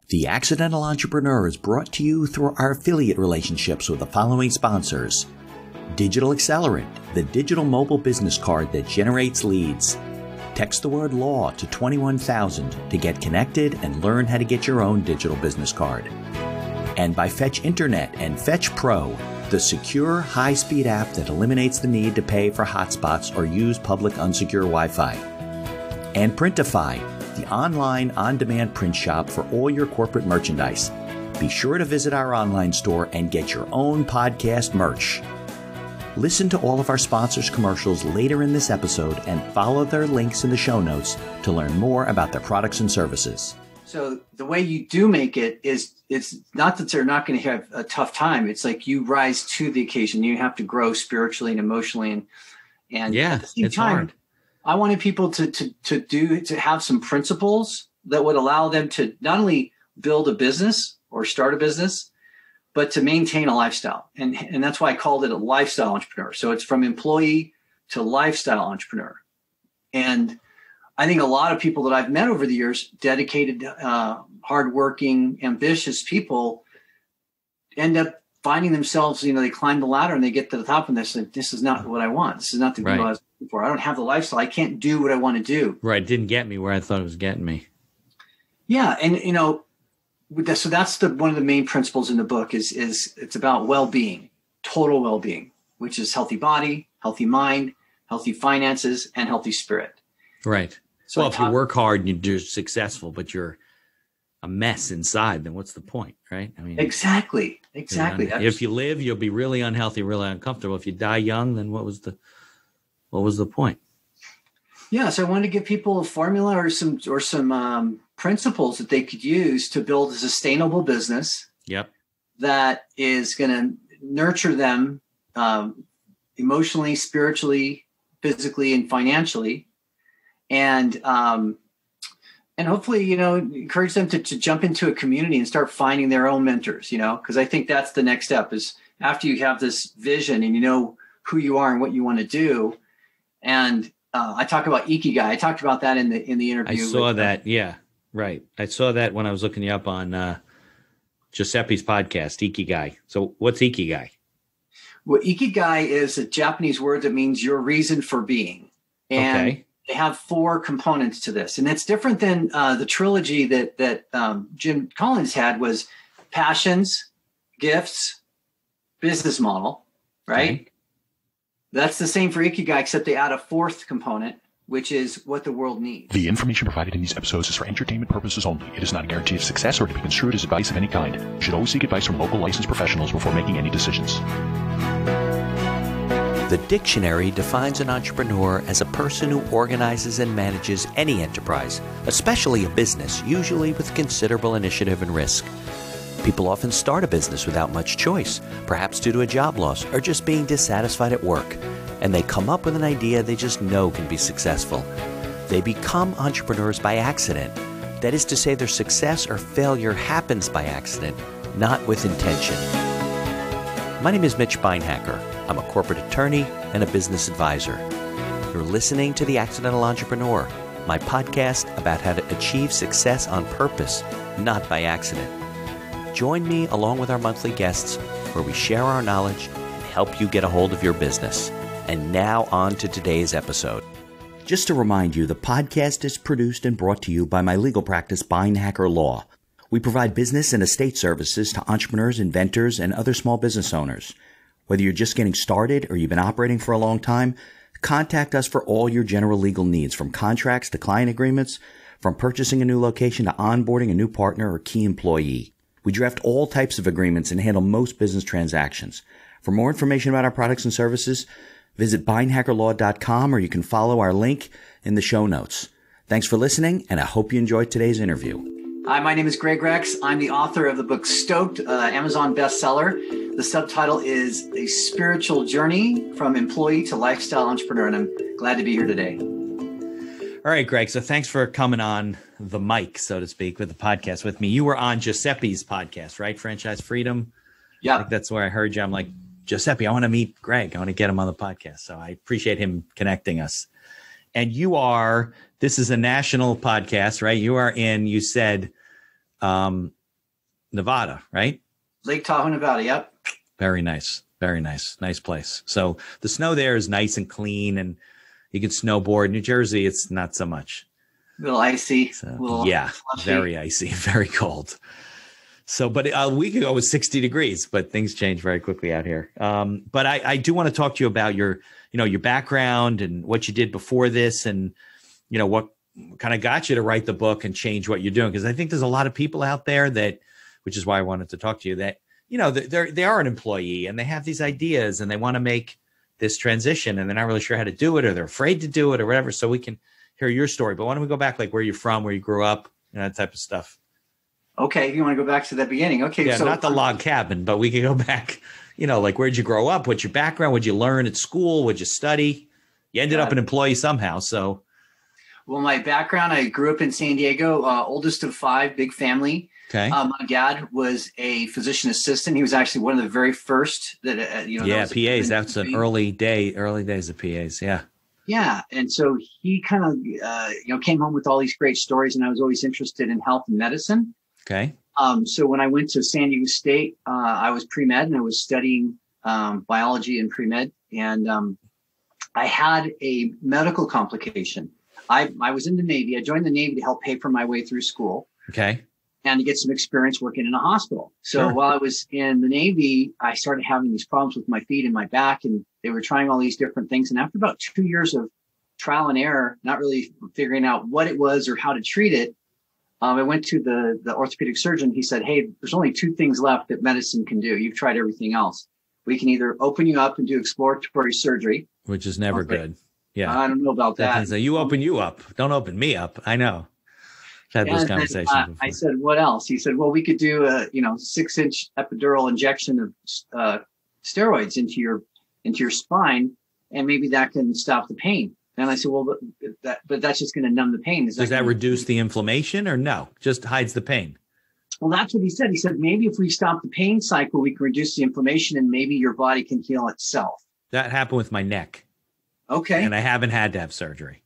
The Accidental Entrepreneur is brought to you through our affiliate relationships with the following sponsors. Digital Accelerant, the digital mobile business card that generates leads. Text the word law to 21,000 to get connected and learn how to get your own digital business card. And by Fetch Internet and Fetch Pro, the secure, high-speed app that eliminates the need to pay for hotspots or use public unsecure Wi-Fi. And Printify, the online, on-demand print shop for all your corporate merchandise. Be sure to visit our online store and get your own podcast merch. Listen to all of our sponsors' commercials later in this episode and follow their links in the show notes to learn more about their products and services. So the way you do make it is, it's not that they're not going to have a tough time. It's like you rise to the occasion. You have to grow spiritually and emotionally, and yeah, at the same it's time, hard. I wanted people to have some principles that would allow them to not only build a business or start a business, but to maintain a lifestyle. And that's why I called it a lifestyle entrepreneur. So it's from employee to lifestyle entrepreneur. And I think a lot of people that I've met over the years, dedicated, hardworking, ambitious people, end up finding themselves, they climb the ladder and they get to the top and they say, this is not what I want. This is not the goal I was looking for. I don't have the lifestyle. I can't do what I want to do. Right. It didn't get me where I thought it was getting me. Yeah. And, so that's one of the main principles in the book is it's about well-being, total well-being, which is healthy body, healthy mind, healthy finances, and healthy spirit. Right. So if you work hard and you're successful, but you're a mess inside, then what's the point, right? I mean, exactly. If you live, you'll be really unhealthy, really uncomfortable. If you die young, then what was the point? Yeah. So I wanted to give people a formula or some principles that they could use to build a sustainable business. Yep. That is going to nurture them emotionally, spiritually, physically, and financially. And hopefully, encourage them to jump into a community and start finding their own mentors, because I think that's the next step is after you have this vision and you know who you are and what you want to do. And I talk about Ikigai. I talked about that in the interview. I saw that. Yeah, right. I saw that when I was looking you up on Giuseppe's podcast, Ikigai. So what's Ikigai? Well, Ikigai is a Japanese word that means your reason for being. And they have 4 components to this. And it's different than the trilogy that Jim Collins had was passions, gifts, business model, right? Okay. That's the same for Ikigai, except they add a 4th component, which is what the world needs. The information provided in these episodes is for entertainment purposes only. It is not a guarantee of success or to be construed as advice of any kind. You should always seek advice from local licensed professionals before making any decisions. The dictionary defines an entrepreneur as a person who organizes and manages any enterprise, especially a business, usually with considerable initiative and risk. People often start a business without much choice, perhaps due to a job loss or just being dissatisfied at work, and they come up with an idea they just know can be successful. They become entrepreneurs by accident. That is to say, their success or failure happens by accident, not with intention. My name is Mitch Beinhacker. I'm a corporate attorney and a business advisor. You're listening to The Accidental Entrepreneur, my podcast about how to achieve success on purpose, not by accident. Join me along with our monthly guests where we share our knowledge and help you get a hold of your business. And now on to today's episode. Just to remind you, the podcast is produced and brought to you by my legal practice, Beinhacker Law. We provide business and estate services to entrepreneurs, inventors, and other small business owners. Whether you're just getting started or you've been operating for a long time, contact us for all your general legal needs, from contracts to client agreements, from purchasing a new location to onboarding a new partner or key employee. We draft all types of agreements and handle most business transactions. For more information about our products and services, visit beinhackerlaw.com or you can follow our link in the show notes. Thanks for listening, and I hope you enjoyed today's interview. Hi, my name is Greg Rex. I'm the author of the book Stoked, Amazon bestseller. The subtitle is A Spiritual Journey from Employee to Lifestyle Entrepreneur, and I'm glad to be here today. All right, Greg. So thanks for coming on the mic, so to speak, with the podcast with me. You were on Giuseppe's podcast, right? Franchise Freedom. Yeah. I think that's where I heard you. I'm like, Giuseppe, I want to meet Greg. I want to get him on the podcast. So I appreciate him connecting us. And this is a national podcast, right? You are in, you said, Nevada, right? Lake Tahoe, Nevada. Yep. Very nice. Very nice. Nice place. So the snow there is nice and clean, and you can snowboard. New Jersey, it's not so much. A little icy. So, yeah, fluffy. Very icy, very cold. So, but a week ago it was 60 degrees, but things change very quickly out here. But I do want to talk to you about your background and what you did before this, and, what kind of got you to write the book and change what you're doing. Because I think there's a lot of people out there which is why I wanted to talk to you, that, they are an employee and they have these ideas and they want to make this transition and they're not really sure how to do it, or they're afraid to do it or whatever. So we can hear your story. But why don't we go back, like where you're from, where you grew up, that type of stuff. Okay, if you want to go back to the beginning. Okay, yeah, so not the log cabin, but we can go back, like where'd you grow up? What's your background? What'd you learn at school? What'd you study? You ended up an employee somehow, so. Well, my background, I grew up in San Diego, oldest of 5, big family. Okay. My dad was a physician assistant. He was actually one of the very first that, Yeah, PAs, that's an early days of PAs, yeah. Yeah, and so he kind of, came home with all these great stories, and I was always interested in health and medicine. Okay. So when I went to San Diego State, I was pre-med and I was studying biology and pre-med. And I had a medical complication. I was in the Navy. I joined the Navy to help pay for my way through school. Okay. And to get some experience working in a hospital. So Sure. While I was in the Navy, I started having these problems with my feet and my back, and they were trying all these different things. And after about 2 years of trial and error, not really figuring out what it was or how to treat it, I went to the orthopedic surgeon. He said, "Hey, there's only 2 things left that medicine can do. You've tried everything else. We can either open you up and do exploratory surgery." Which is never good. Yeah. I don't know about that. So you open you up. Don't open me up. I know. I've had those conversations before. I said, "What else?" He said, "Well, we could do a 6-inch epidural injection of steroids into your spine, and maybe that can stop the pain." And I said, "Well, but that's just going to numb the pain." Does that reduce the inflammation, or no? Just hides the pain? Well, that's what he said. He said, maybe if we stop the pain cycle, we can reduce the inflammation and maybe your body can heal itself. That happened with my neck. Okay. And I haven't had to have surgery.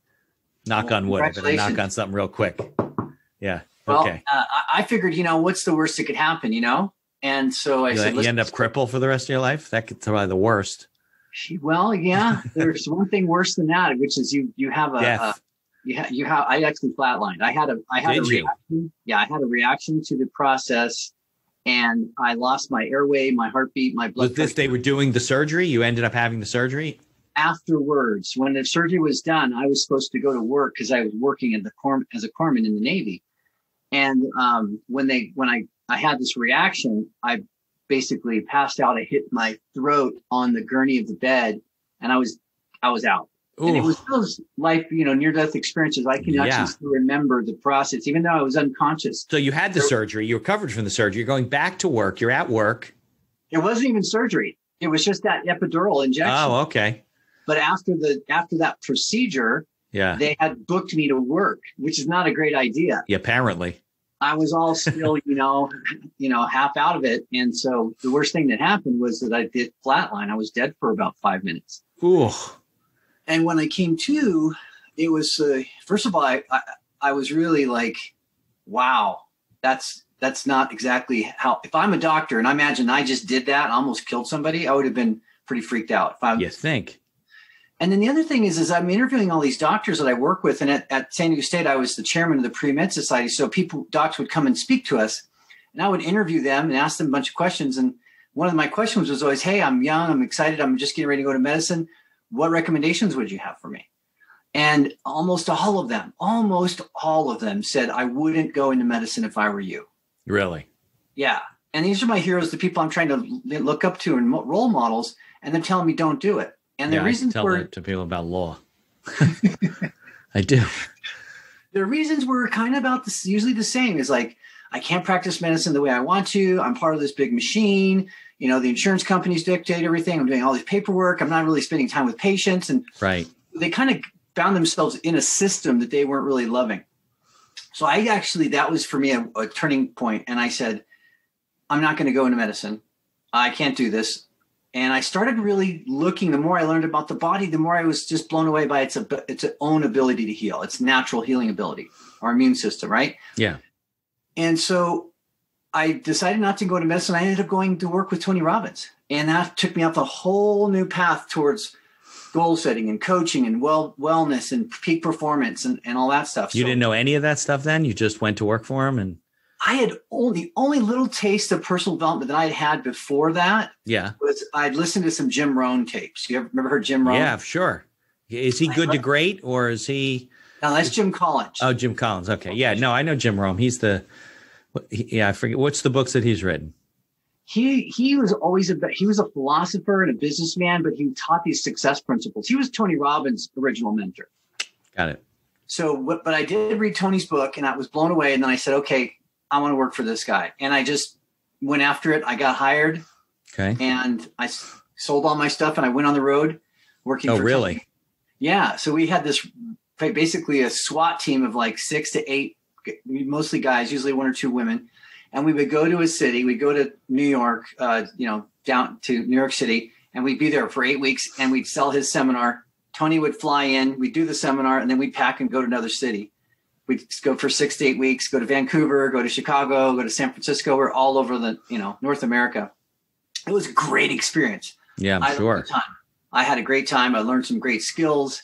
Knock on wood. I'm going to knock on something real quick. Yeah. Well, okay. I figured, what's the worst that could happen, And so I said, you end up crippled for the rest of your life? That could probably the worst. Well, yeah, there's one thing worse than that, which is you have death. I actually flatlined. I had a reaction. Yeah, I had a reaction to the process, and I lost my airway, my heartbeat, my blood pressure. They were doing the surgery? You ended up having the surgery? Afterwards, when the surgery was done, I was supposed to go to work because I was working as a corpsman in the Navy. And when I had this reaction, I basically passed out. I hit my throat on the gurney of the bed, and I was out. Ooh. And it was those life, near-death experiences. I can actually still remember the process, even though I was unconscious. So you had the surgery. You recovered from the surgery. You're going back to work. You're at work. It wasn't even surgery. It was just that epidural injection. Oh, okay. But after that procedure, they had booked me to work, which is not a great idea. Yeah, apparently. I was all still, half out of it. And so the worst thing that happened was that I did flatline. I was dead for about 5 minutes. Ooh. And when I came to, it was, first of all, I was really like, wow, that's not exactly how, if I'm a doctor and I imagine I just did that and almost killed somebody, I would have been pretty freaked out. You think? And then the other thing is I'm interviewing all these doctors that I work with. And at San Diego State, I was the chairman of the Pre-Med Society. So docs would come and speak to us, and I would interview them and ask them a bunch of questions. And one of my questions was always, "Hey, I'm young. I'm excited. I'm just getting ready to go to medicine. What recommendations would you have for me?" And almost all of them said, "I wouldn't go into medicine if I were you." Really? Yeah. And these are my heroes, the people I'm trying to look up to and role models, and they're telling me don't do it. And the reasons I tell that to people about law. I do. The reasons were kind of about this, usually the same. Is like, I can't practice medicine the way I want to. I'm part of this big machine. The insurance companies dictate everything. I'm doing all this paperwork. I'm not really spending time with patients. And they kind of found themselves in a system that they weren't really loving. So that was for me a turning point. And I said, I'm not going to go into medicine. I can't do this. And I started really looking. The more I learned about the body, the more I was just blown away by its own ability to heal, its natural healing ability, our immune system, right? Yeah. And so I decided not to go to medicine. I ended up going to work with Tony Robbins. And that took me up a whole new path towards goal setting and coaching and wellness and peak performance and all that stuff. You didn't know any of that stuff then? You just went to work for him? And I had only little taste of personal development that I had before that. Yeah. Was I'd listened to some Jim Rohn tapes. You ever heard Jim Rohn? Yeah, sure. Is he good to great, or is he? No, that's Jim Collins. Oh, Jim Collins. Okay. Yeah. No, I know Jim Rohn. He's I forget. What's the books that he's written? He was always he was a philosopher and a businessman, but he taught these success principles. He was Tony Robbins' original mentor. Got it. So, but I did read Tony's book and I was blown away. And then I said, okay, I want to work for this guy. And I just went after it. I got hired. Okay. And I sold all my stuff and I went on the road working. Oh, for really? Tony. Yeah. So we had this basically a SWAT team of like 6 to 8, mostly guys, usually 1 or 2 women. And we would go to a city. We'd go to New York, down to New York City, and we'd be there for 8 weeks and we'd sell his seminar. Tony would fly in, we'd do the seminar, and then we'd pack and go to another city. We'd go for 6 to 8 weeks, go to Vancouver, go to Chicago, go to San Francisco. We're all over North America. It was a great experience. Yeah, I'm sure. I had a great time. I learned some great skills.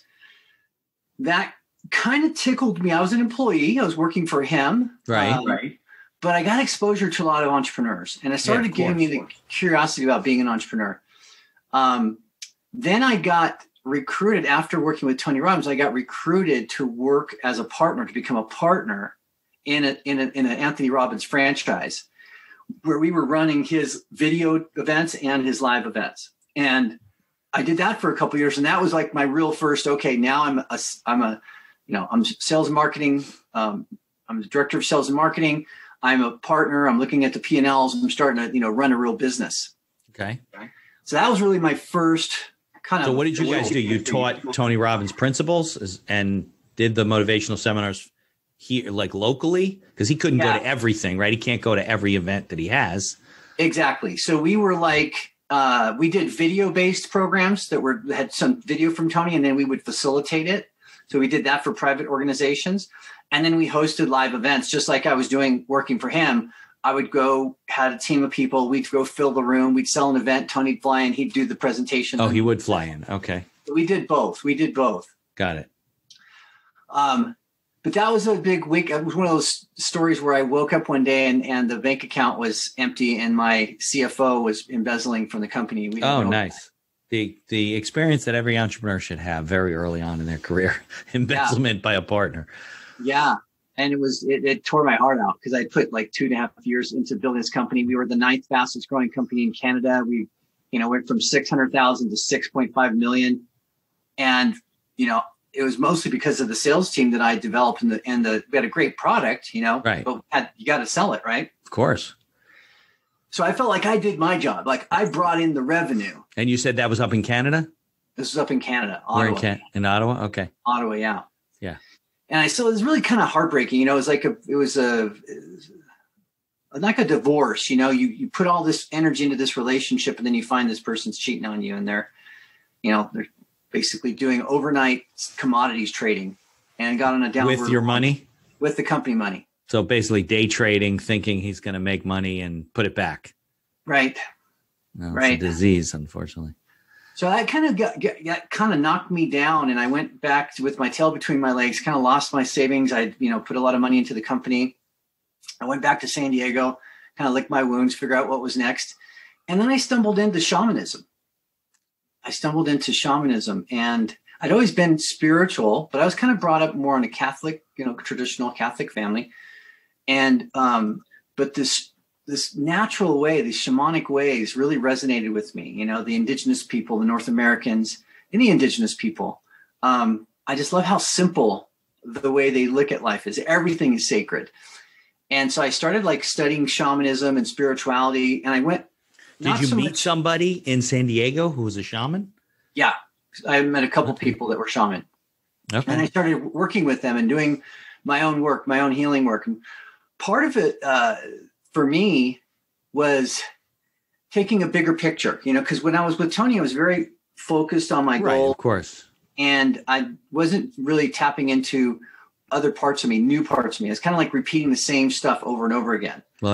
That kind of tickled me. I was an employee. I was working for him. Right. But I got exposure to a lot of entrepreneurs, and it started giving me the curiosity about being an entrepreneur. Then I got recruited after working with Tony Robbins. I got recruited to work as a partner, to become a partner in an Anthony Robbins franchise, where we were running his video events and his live events. And I did that for a couple of years, and that was like my real first. Okay, now I'm sales and marketing. I'm the director of sales and marketing. I'm a partner. I'm looking at the P&Ls. I'm starting to, run a real business. Okay. So that was really my first kind of. So what did you guys do? You taught Tony Robbins principles and did the motivational seminars here, like locally? Because he couldn't go to everything, right? He can't go to every event that he has. Exactly. So we were like, we did video-based programs that had some video from Tony, and then we would facilitate it. So we did that for private organizations. And then we hosted live events, just like I was doing working for him. I would go, had a team of people. We'd go fill the room. We'd sell an event. Tony'd fly in. He'd do the presentation. Oh, he would fly in. Okay. We did both. Got it. But that was a big week. It was one of those stories where I woke up one day and the bank account was empty and my CFO was embezzling from the company. Oh, nice. The experience that every entrepreneur should have very early on in their career, embezzlement by a partner. Yeah. And it tore my heart out because I put like 2.5 years into building this company. We were the 9th fastest growing company in Canada. We, went from 600,000 to 6.5 million. And, it was mostly because of the sales team that I developed we had a great product, right. But you got to sell it, right? Of course. So I felt like I did my job. Like I brought in the revenue. And you said that was up in Canada? This was up in Canada. Ottawa. In Ottawa? Okay. Ottawa, yeah. Yeah. And it was really kind of heartbreaking. It was like like a divorce. You put all this energy into this relationship, and then you find this person's cheating on you, and they're basically doing overnight commodities trading, and got on a downward with your money, with the company money. So basically, day trading, thinking he's going to make money and put it back. Right. No, it's a disease, unfortunately. So that kind of kind of knocked me down, and I went back with my tail between my legs. Kind of lost my savings. I put a lot of money into the company. I went back to San Diego, kind of licked my wounds, figure out what was next, and then I stumbled into shamanism. And I'd always been spiritual, but I was kind of brought up more in a Catholic, traditional Catholic family, and but this natural way, these shamanic ways really resonated with me. The indigenous people, the North Americans, any indigenous people. I just love how simple the way they look at life is. Everything is sacred. And so I started studying shamanism and spirituality. And I went. Did you meet somebody in San Diego who was a shaman? Yeah. I met a couple people that were shaman. Okay. And I started working with them and doing my own work, my own healing work. And part of it, for me, was taking a bigger picture, because when I was with Tony, I was very focused on my goal. Of course. And I wasn't really tapping into other parts of me, new parts of me. It's kind of like repeating the same stuff over and over again. Well,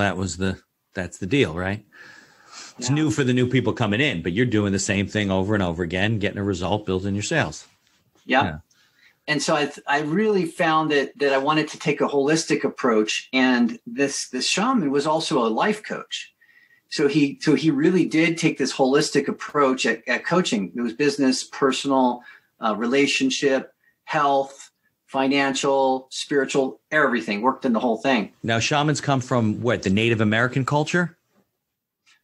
that's the deal, right? It's new for the new people coming in, but you're doing the same thing over and over again, getting a result, building your sales. Yep. Yeah. And so I really found that I wanted to take a holistic approach. And this shaman was also a life coach. So he really did take this holistic approach at coaching. It was business, personal, relationship, health, financial, spiritual, everything, worked in the whole thing. Now, shamans come from what, the Native American culture?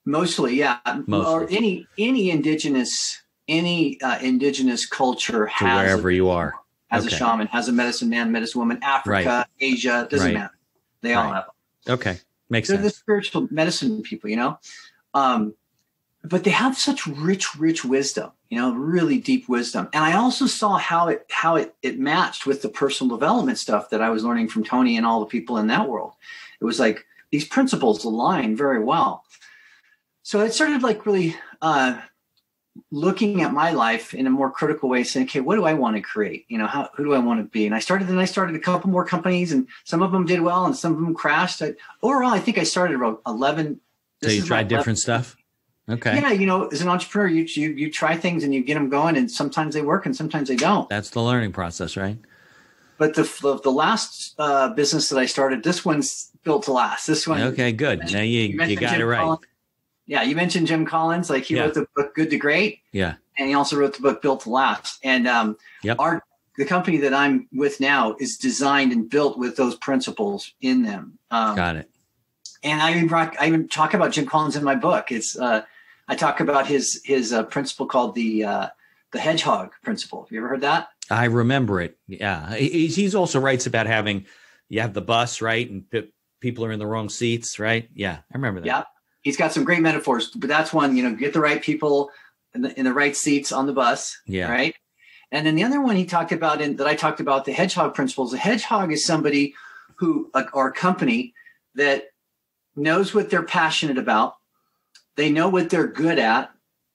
Mostly, yeah. Mostly. Or any indigenous culture has, to wherever you are, has a shaman, has a medicine man, medicine woman, Africa, Asia, doesn't matter. They all have them. Okay. Makes sense. They're the spiritual medicine people, but they have such rich wisdom, really deep wisdom. And I also saw how it matched with the personal development stuff that I was learning from Tony and all the people in that world. It was like these principles align very well. So it started like really looking at my life in a more critical way, saying, okay, what do I want to create? Who do I want to be? And I started a couple more companies, and some of them did well and some of them crashed. Overall, I think I started around 11. So you tried different stuff? Okay. Yeah, as an entrepreneur, you try things and you get them going, and sometimes they work and sometimes they don't. That's the learning process, right? But the last business that I started, this one's built to last. This one. Okay, good. Now you got Jim it right. Collins. Yeah, you mentioned Jim Collins. Like he wrote the book Good to Great. Yeah. And he also wrote the book Built to Last. And the company that I'm with now is designed and built with those principles in them. Got it. And I even talk about Jim Collins in my book. It's I talk about his principle called the hedgehog principle. Have you ever heard that? I remember it. Yeah. He's also writes about you have the bus, right? And people are in the wrong seats, right? Yeah. I remember that. Yeah. He's got some great metaphors, but that's one, get the right people in the right seats on the bus. Yeah. Right. And then the other one he talked about that I talked about, the hedgehog principles. The hedgehog is somebody or a company that knows what they're passionate about. They know what they're good at,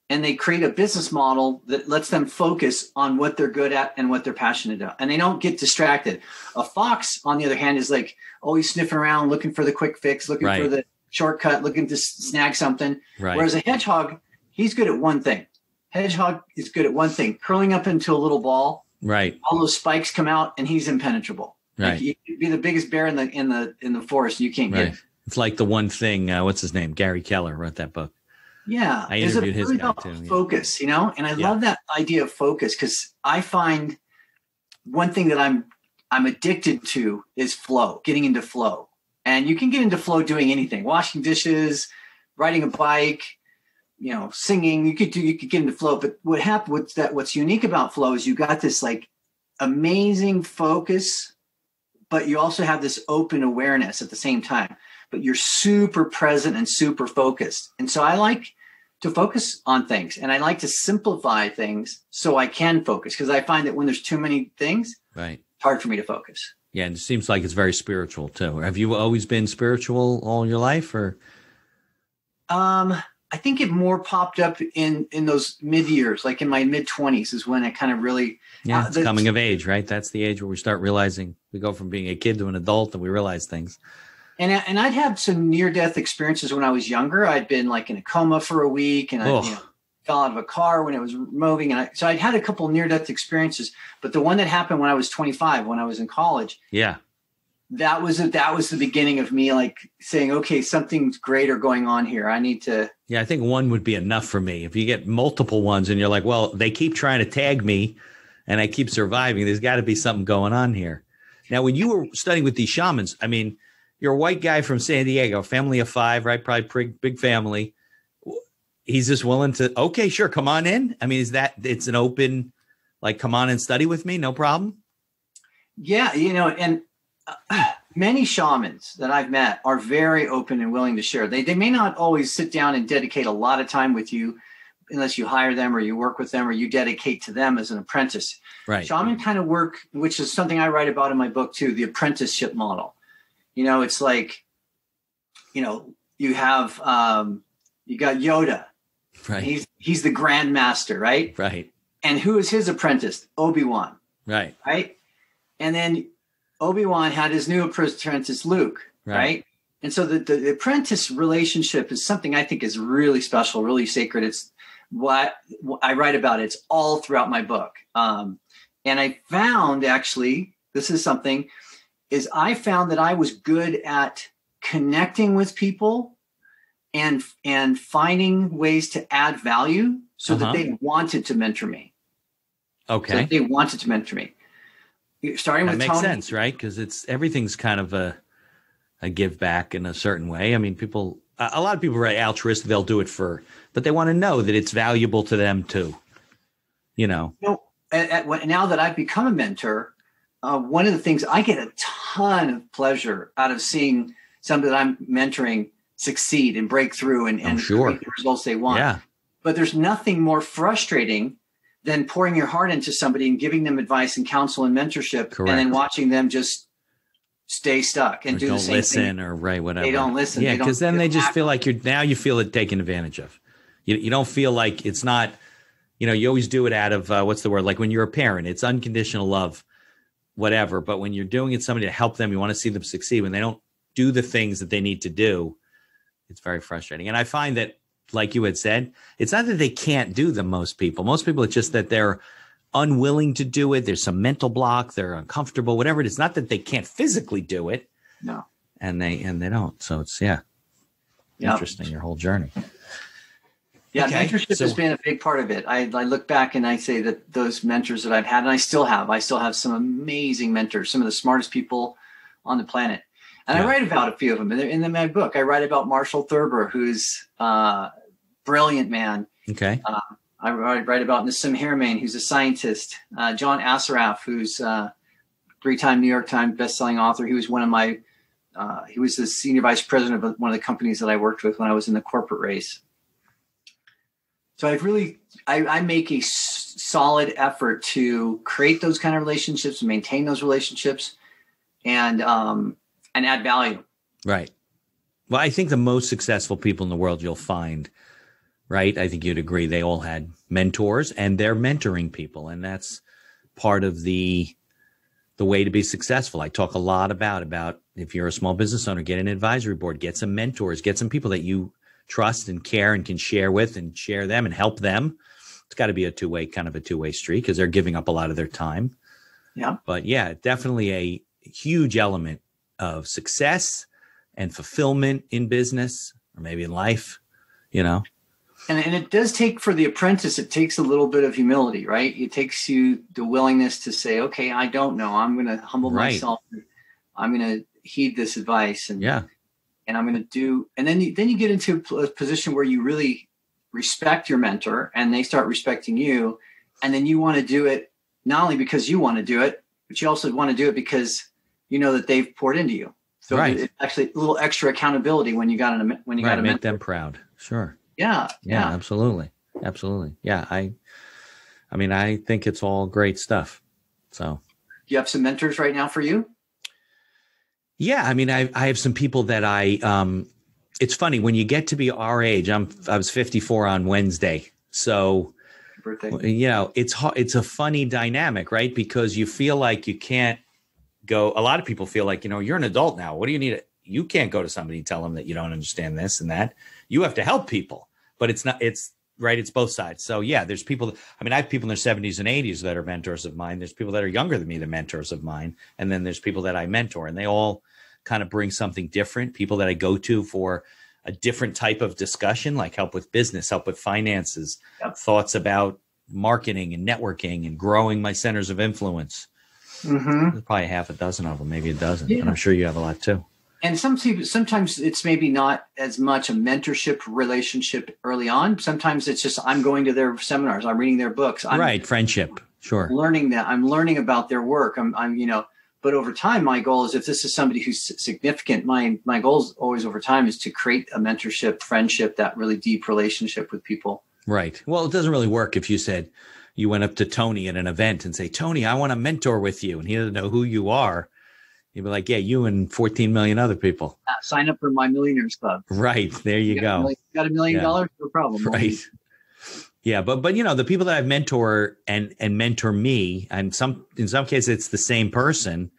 and they create a business model that lets them focus on what they're good at and what they're passionate about. And they don't get distracted. A fox, on the other hand, is like always sniffing around, looking for the quick fix, looking for the shortcut, looking to snag something. Right. Whereas a hedgehog, he's good at one thing. Hedgehog is good at one thing, curling up into a little ball. Right. All those spikes come out and he's impenetrable. Right. Like you could be the biggest bear in the forest. You can't get it. It's like the one thing, what's his name? Gary Keller wrote that book. Yeah. I interviewed his guy too. Yeah. Focus, and I love that idea of focus, because I find one thing that I'm addicted to is flow, getting into flow. And you can get into flow doing anything, washing dishes, riding a bike, singing. You could get into flow. But what's unique about flow is you got this like amazing focus, but you also have this open awareness at the same time. But you're super present and super focused. And so I like to focus on things, and I like to simplify things so I can focus, because I find that when there's too many things, right, it's hard for me to focus. Yeah, and it seems like it's very spiritual too. Have you always been spiritual all your life, or? I think it more popped up in those mid years, like in my mid 20s is when I kind of really. Yeah, it's coming of age, right? That's the age where we start realizing, we go from being a kid to an adult and we realize things. And I'd had some near-death experiences when I was younger. I'd been like in a coma for a week, and I fell out of a car when it was moving. So I'd had a couple near-death experiences, but the one that happened when I was 25, when I was in college, that was the beginning of me like saying, okay, something's greater going on here. I need to. Yeah, I think one would be enough for me. If you get multiple ones and you're like, well, they keep trying to tag me and I keep surviving, there's got to be something going on here. Now, when you were studying with these shamans, I mean, you're a white guy from San Diego, family of 5, right? Probably big family. He's just willing to, okay, sure, come on in. I mean, it's an open, like, come on and study with me, no problem? Yeah, and many shamans that I've met are very open and willing to share. They may not always sit down and dedicate a lot of time with you unless you hire them or you work with them or you dedicate to them as an apprentice. Right. Shaman kind of work, which is something I write about in my book too, the apprenticeship model. It's like, you have, you got Yoda. Right. He's the Grand Master, right? Right. And who is his apprentice? Obi-Wan. Right. Right. And then Obi-Wan had his new apprentice, Luke, right? And so the apprentice relationship is something I think is really special, really sacred. It's what I write about. It's all throughout my book. And I found, actually, this is something, is I found that I was good at connecting with people and finding ways to add value so that they wanted to mentor me. Okay. So they wanted to mentor me. Starting with Tony. That makes sense, right? Because everything's kind of a give back in a certain way. I mean, a lot of people are altruistic. They'll do it but they want to know that it's valuable to them too. Now that I've become a mentor, one of the things I get a ton of pleasure out of seeing somebody that I'm mentoring succeed and break through and create the results they want. Yeah. But there's nothing more frustrating than pouring your heart into somebody and giving them advice and counsel and mentorship. Correct. And then watching them just stay stuck and do the same thing. Or whatever. They don't listen. Yeah, because then they just feel like you feel it taken advantage of. You don't feel like it's not, you always do it out of, what's the word? Like when you're a parent, it's unconditional love, whatever. But when you're doing it somebody to help them, you want to see them succeed. When they don't do the things that they need to do, it's very frustrating. And I find that, like you had said, it's not that they can't do them, most people. Most people, it's just that they're unwilling to do it. There's some mental block. They're uncomfortable, whatever it is. Not that they can't physically do it. No. And they don't. So it's, interesting, your whole journey. Yeah, mentorship has been a big part of it. I look back and I say that those mentors that I've had, and I still have some amazing mentors, some of the smartest people on the planet. And I write about a few of them. In my book, I write about Marshall Thurber, who's a brilliant man. Okay. I write about Nassim Haramein, who's a scientist. John Assaraf, who's a 3-time New York Times bestselling author. He was he was the senior vice president of one of the companies that I worked with when I was in the corporate race. So I make a solid effort to create those kind of relationships, maintain those relationships, and add value. Right. Well, I think the most successful people in the world you'll find, right? I think you'd agree they all had mentors and they're mentoring people. And that's part of the way to be successful. I talk a lot about if you're a small business owner, get an advisory board, get some mentors, get some people that you trust and care and can share with and share them and help them. It's got to be a two-way street because they're giving up a lot of their time. Yeah. But yeah, definitely a huge element of success and fulfillment in business or maybe in life, And it does take, for the apprentice, it takes a little bit of humility, right? It takes you the willingness to say, okay, I don't know. I'm going to humble myself. I'm going to heed this advice. And I'm going to do, and then you get into a position where you really respect your mentor and they start respecting you. And then you want to do it, not only because you want to do it, but you also want to do it because you know that they've poured into you. So it's actually a little extra accountability when you got a mentor. Make them proud. Sure. Yeah. Absolutely. Yeah. I think it's all great stuff. So you have some mentors right now for you? Yeah. I have some people that it's funny when you get to be our age, I was 54 on Wednesday. So, birthday. It's a funny dynamic, right? Because you feel like you can't go. A lot of people feel like, you're an adult now. What do you need? You can't go to somebody and tell them that you don't understand this and that. You have to help people, but it's not, it's right. It's both sides. So yeah, there's people, I have people in their 70s and 80s that are mentors of mine. There's people that are younger than me, that are mentors of mine. And then there's people that I mentor, and they all kind of bring something different. People that I go to for a different type of discussion, like help with business, help with finances, thoughts about marketing and networking and growing my centers of influence. Mm-hmm. There's probably half a dozen of them, maybe a dozen, and I'm sure you have a lot too. And sometimes it's maybe not as much a mentorship relationship early on. Sometimes it's just, I'm going to their seminars, I'm reading their books. Friendship. Sure. Learning that. I'm learning about their work. But over time, my goal is, if this is somebody who's significant, my goal is always over time is to create a mentorship, friendship, that really deep relationship with people. Right. Well, it doesn't really work if you said you went up to Tony at an event and say, Tony, I want to mentor with you. And he doesn't know who you are. You'd be like, yeah, you and 14 million other people. Sign up for my Millionaires Club. Right. There you go. Got $1 million? No problem. Right. Yeah. But the people that I've mentor and mentor me, and in some cases it's the same person,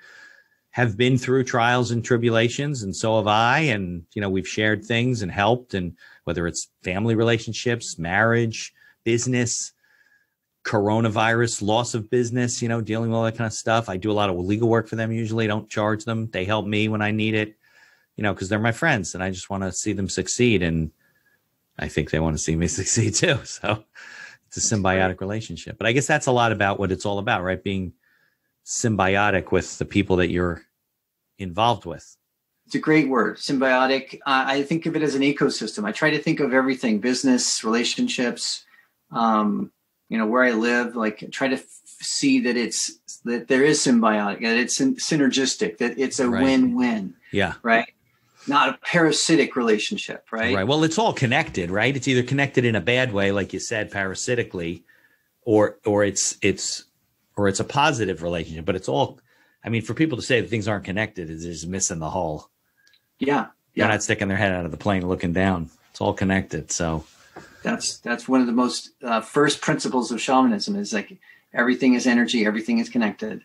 have been through trials and tribulations, and so have I. And, we've shared things and helped, and whether it's family relationships, marriage, business, coronavirus, loss of business, dealing with all that kind of stuff. I do a lot of legal work for them. Usually don't charge them. They help me when I need it, because they're my friends and I just want to see them succeed. And I think they want to see me succeed too. So it's a symbiotic relationship, but I guess that's a lot about what it's all about, right? Being symbiotic with the people that you're involved with. It's a great word, symbiotic. I think of it as an ecosystem. I try to think of everything, business, relationships, where I live, like try to see that there is symbiotic, that it's synergistic, that it's a win-win. Yeah. Right. Not a parasitic relationship. Right. Right. Well, it's all connected, right? It's either connected in a bad way, like you said, parasitically, or it's a positive relationship, but it's all, for people to say that things aren't connected is just missing the whole. Yeah. They're not sticking their head out of the plane looking down. It's all connected. So that's one of the most first principles of shamanism is like everything is energy, everything is connected.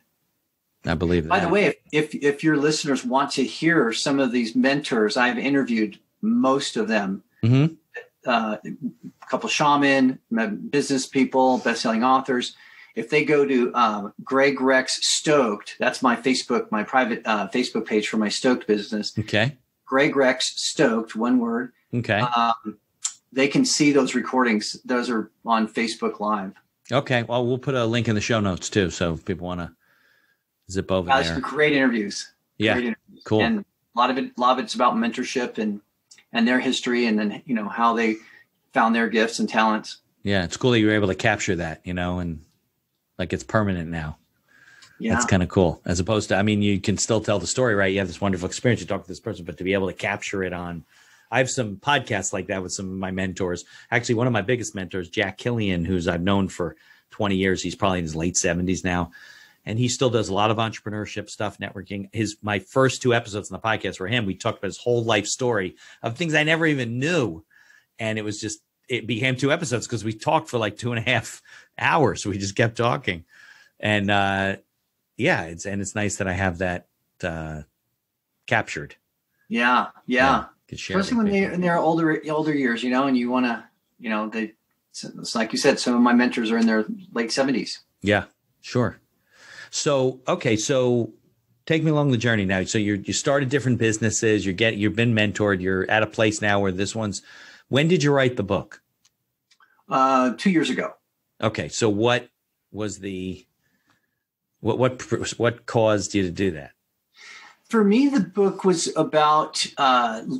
I believe that. By the way, if your listeners want to hear some of these mentors, I've interviewed most of them. Mm-hmm. A couple shaman, business people, best-selling authors. If they go to Greg Rex Stoked, that's my private Facebook page for my Stoked business. Okay. Greg Rex Stoked, one word. Okay. They can see those recordings. Those are on Facebook Live. Okay. Well, we'll put a link in the show notes too, so if people want to zip over there. Some great interviews. Yeah. Great interviews. Cool. And a lot of it's about mentorship and their history, and then how they found their gifts and talents. Yeah, it's cool that you were able to capture that, and like it's permanent now. Yeah. That's kind of cool. As opposed to, you can still tell the story, right? You have this wonderful experience. You talk to this person, but to be able to capture it on, I have some podcasts like that with some of my mentors. Actually, one of my biggest mentors, Jack Killian, who's I've known for 20 years. He's probably in his late 70s now. And he still does a lot of entrepreneurship stuff, networking. My first 2 episodes on the podcast were him. We talked about his whole life story of things I never even knew. And it became 2 episodes because we talked for like 2.5 hours. We just kept talking. And it's nice that I have that captured. Yeah. Especially when they're in their older years, and you want to, it's like you said, some of my mentors are in their late 70s. Yeah, sure. So, okay. So take me along the journey now. So you started different businesses, you've been mentored. You're at a place now where when did you write the book? 2 years ago. Okay. So what was what caused you to do that? For me, the book was about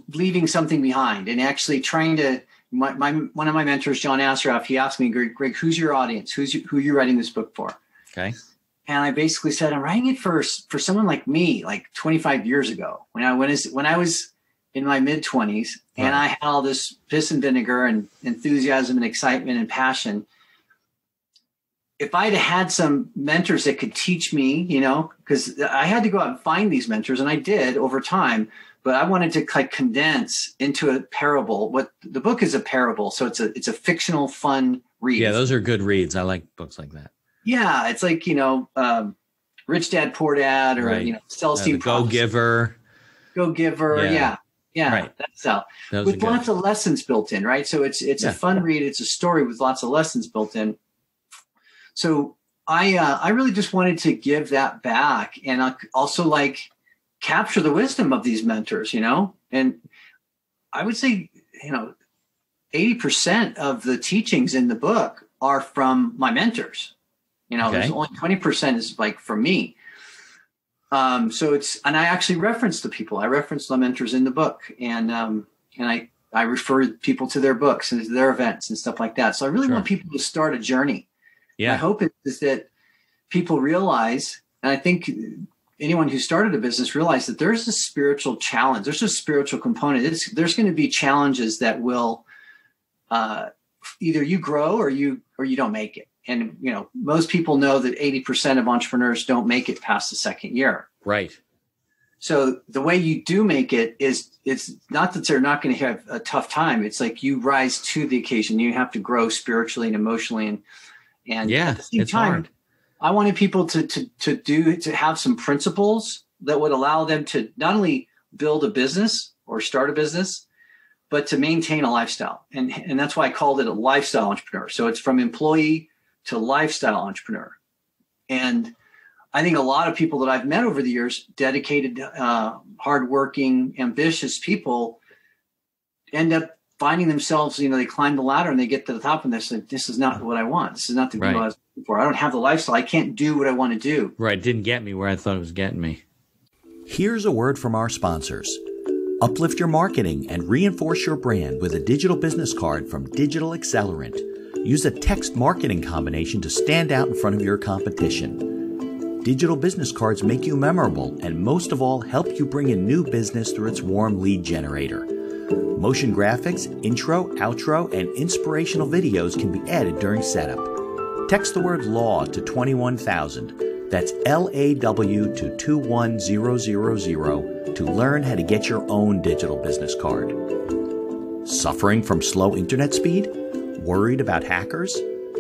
leaving something behind and actually trying to. One of my mentors, John Assaraf, he asked me, Greg, who's your audience? Who are you writing this book for? Okay. And I basically said, I'm writing it for someone like me, like 25 years ago, when I was in my mid 20s, and I had all this piss and vinegar and enthusiasm and excitement and passion. If I'd had some mentors that could teach me, because I had to go out and find these mentors, and I did over time, but I wanted to condense into a parable. What the book is a parable. So it's a fictional, fun read. Yeah. Those are good reads. I like books like that. Yeah. It's like, Rich Dad, Poor Dad, or, Celestine Go-Giver. Go-Giver. Yeah. Right. That's how, with lots of lessons built in, right? So it's a fun read. It's a story with lots of lessons built in. So I really just wanted to give that back, and also capture the wisdom of these mentors, and I would say, 80% of the teachings in the book are from my mentors. There's only 20% is from me. So and I actually reference the people. I reference the mentors in the book, and I refer people to their books and to their events and stuff like that. So I really want people to start a journey. Yeah. My hope is that people realize, and I think anyone who started a business realized that there's a spiritual challenge. There's a spiritual component. There's going to be challenges that will either you grow or you don't make it. And, most people know that 80% of entrepreneurs don't make it past the second year. Right. So the way you do make it is, it's not that they're not going to have a tough time. It's like you rise to the occasion. You have to grow spiritually and emotionally. And at the same time, hard. I wanted people to have some principles that would allow them to not only build a business or start a business, but to maintain a lifestyle. And that's why I called it a lifestyle entrepreneur. So it's from employee to lifestyle entrepreneur. And I think a lot of people that I've met over the years, dedicated, hardworking, ambitious people, end up finding themselves, they climb the ladder and they get to the top and they're like, this is not what I want. This is not the goal I was looking for. I don't have the lifestyle. I can't do what I want to do. Right. It didn't get me where I thought it was getting me. Here's a word from our sponsors. Uplift your marketing and reinforce your brand with a digital business card from Digital Accelerant. Use a text marketing combination to stand out in front of your competition. Digital business cards make you memorable and most of all help you bring in new business through its warm lead generator. Motion graphics, intro, outro, and inspirational videos can be added during setup. Text the word LAW to 21,000. That's LAW to 21000 to learn how to get your own digital business card. Suffering from slow internet speed? Worried about hackers?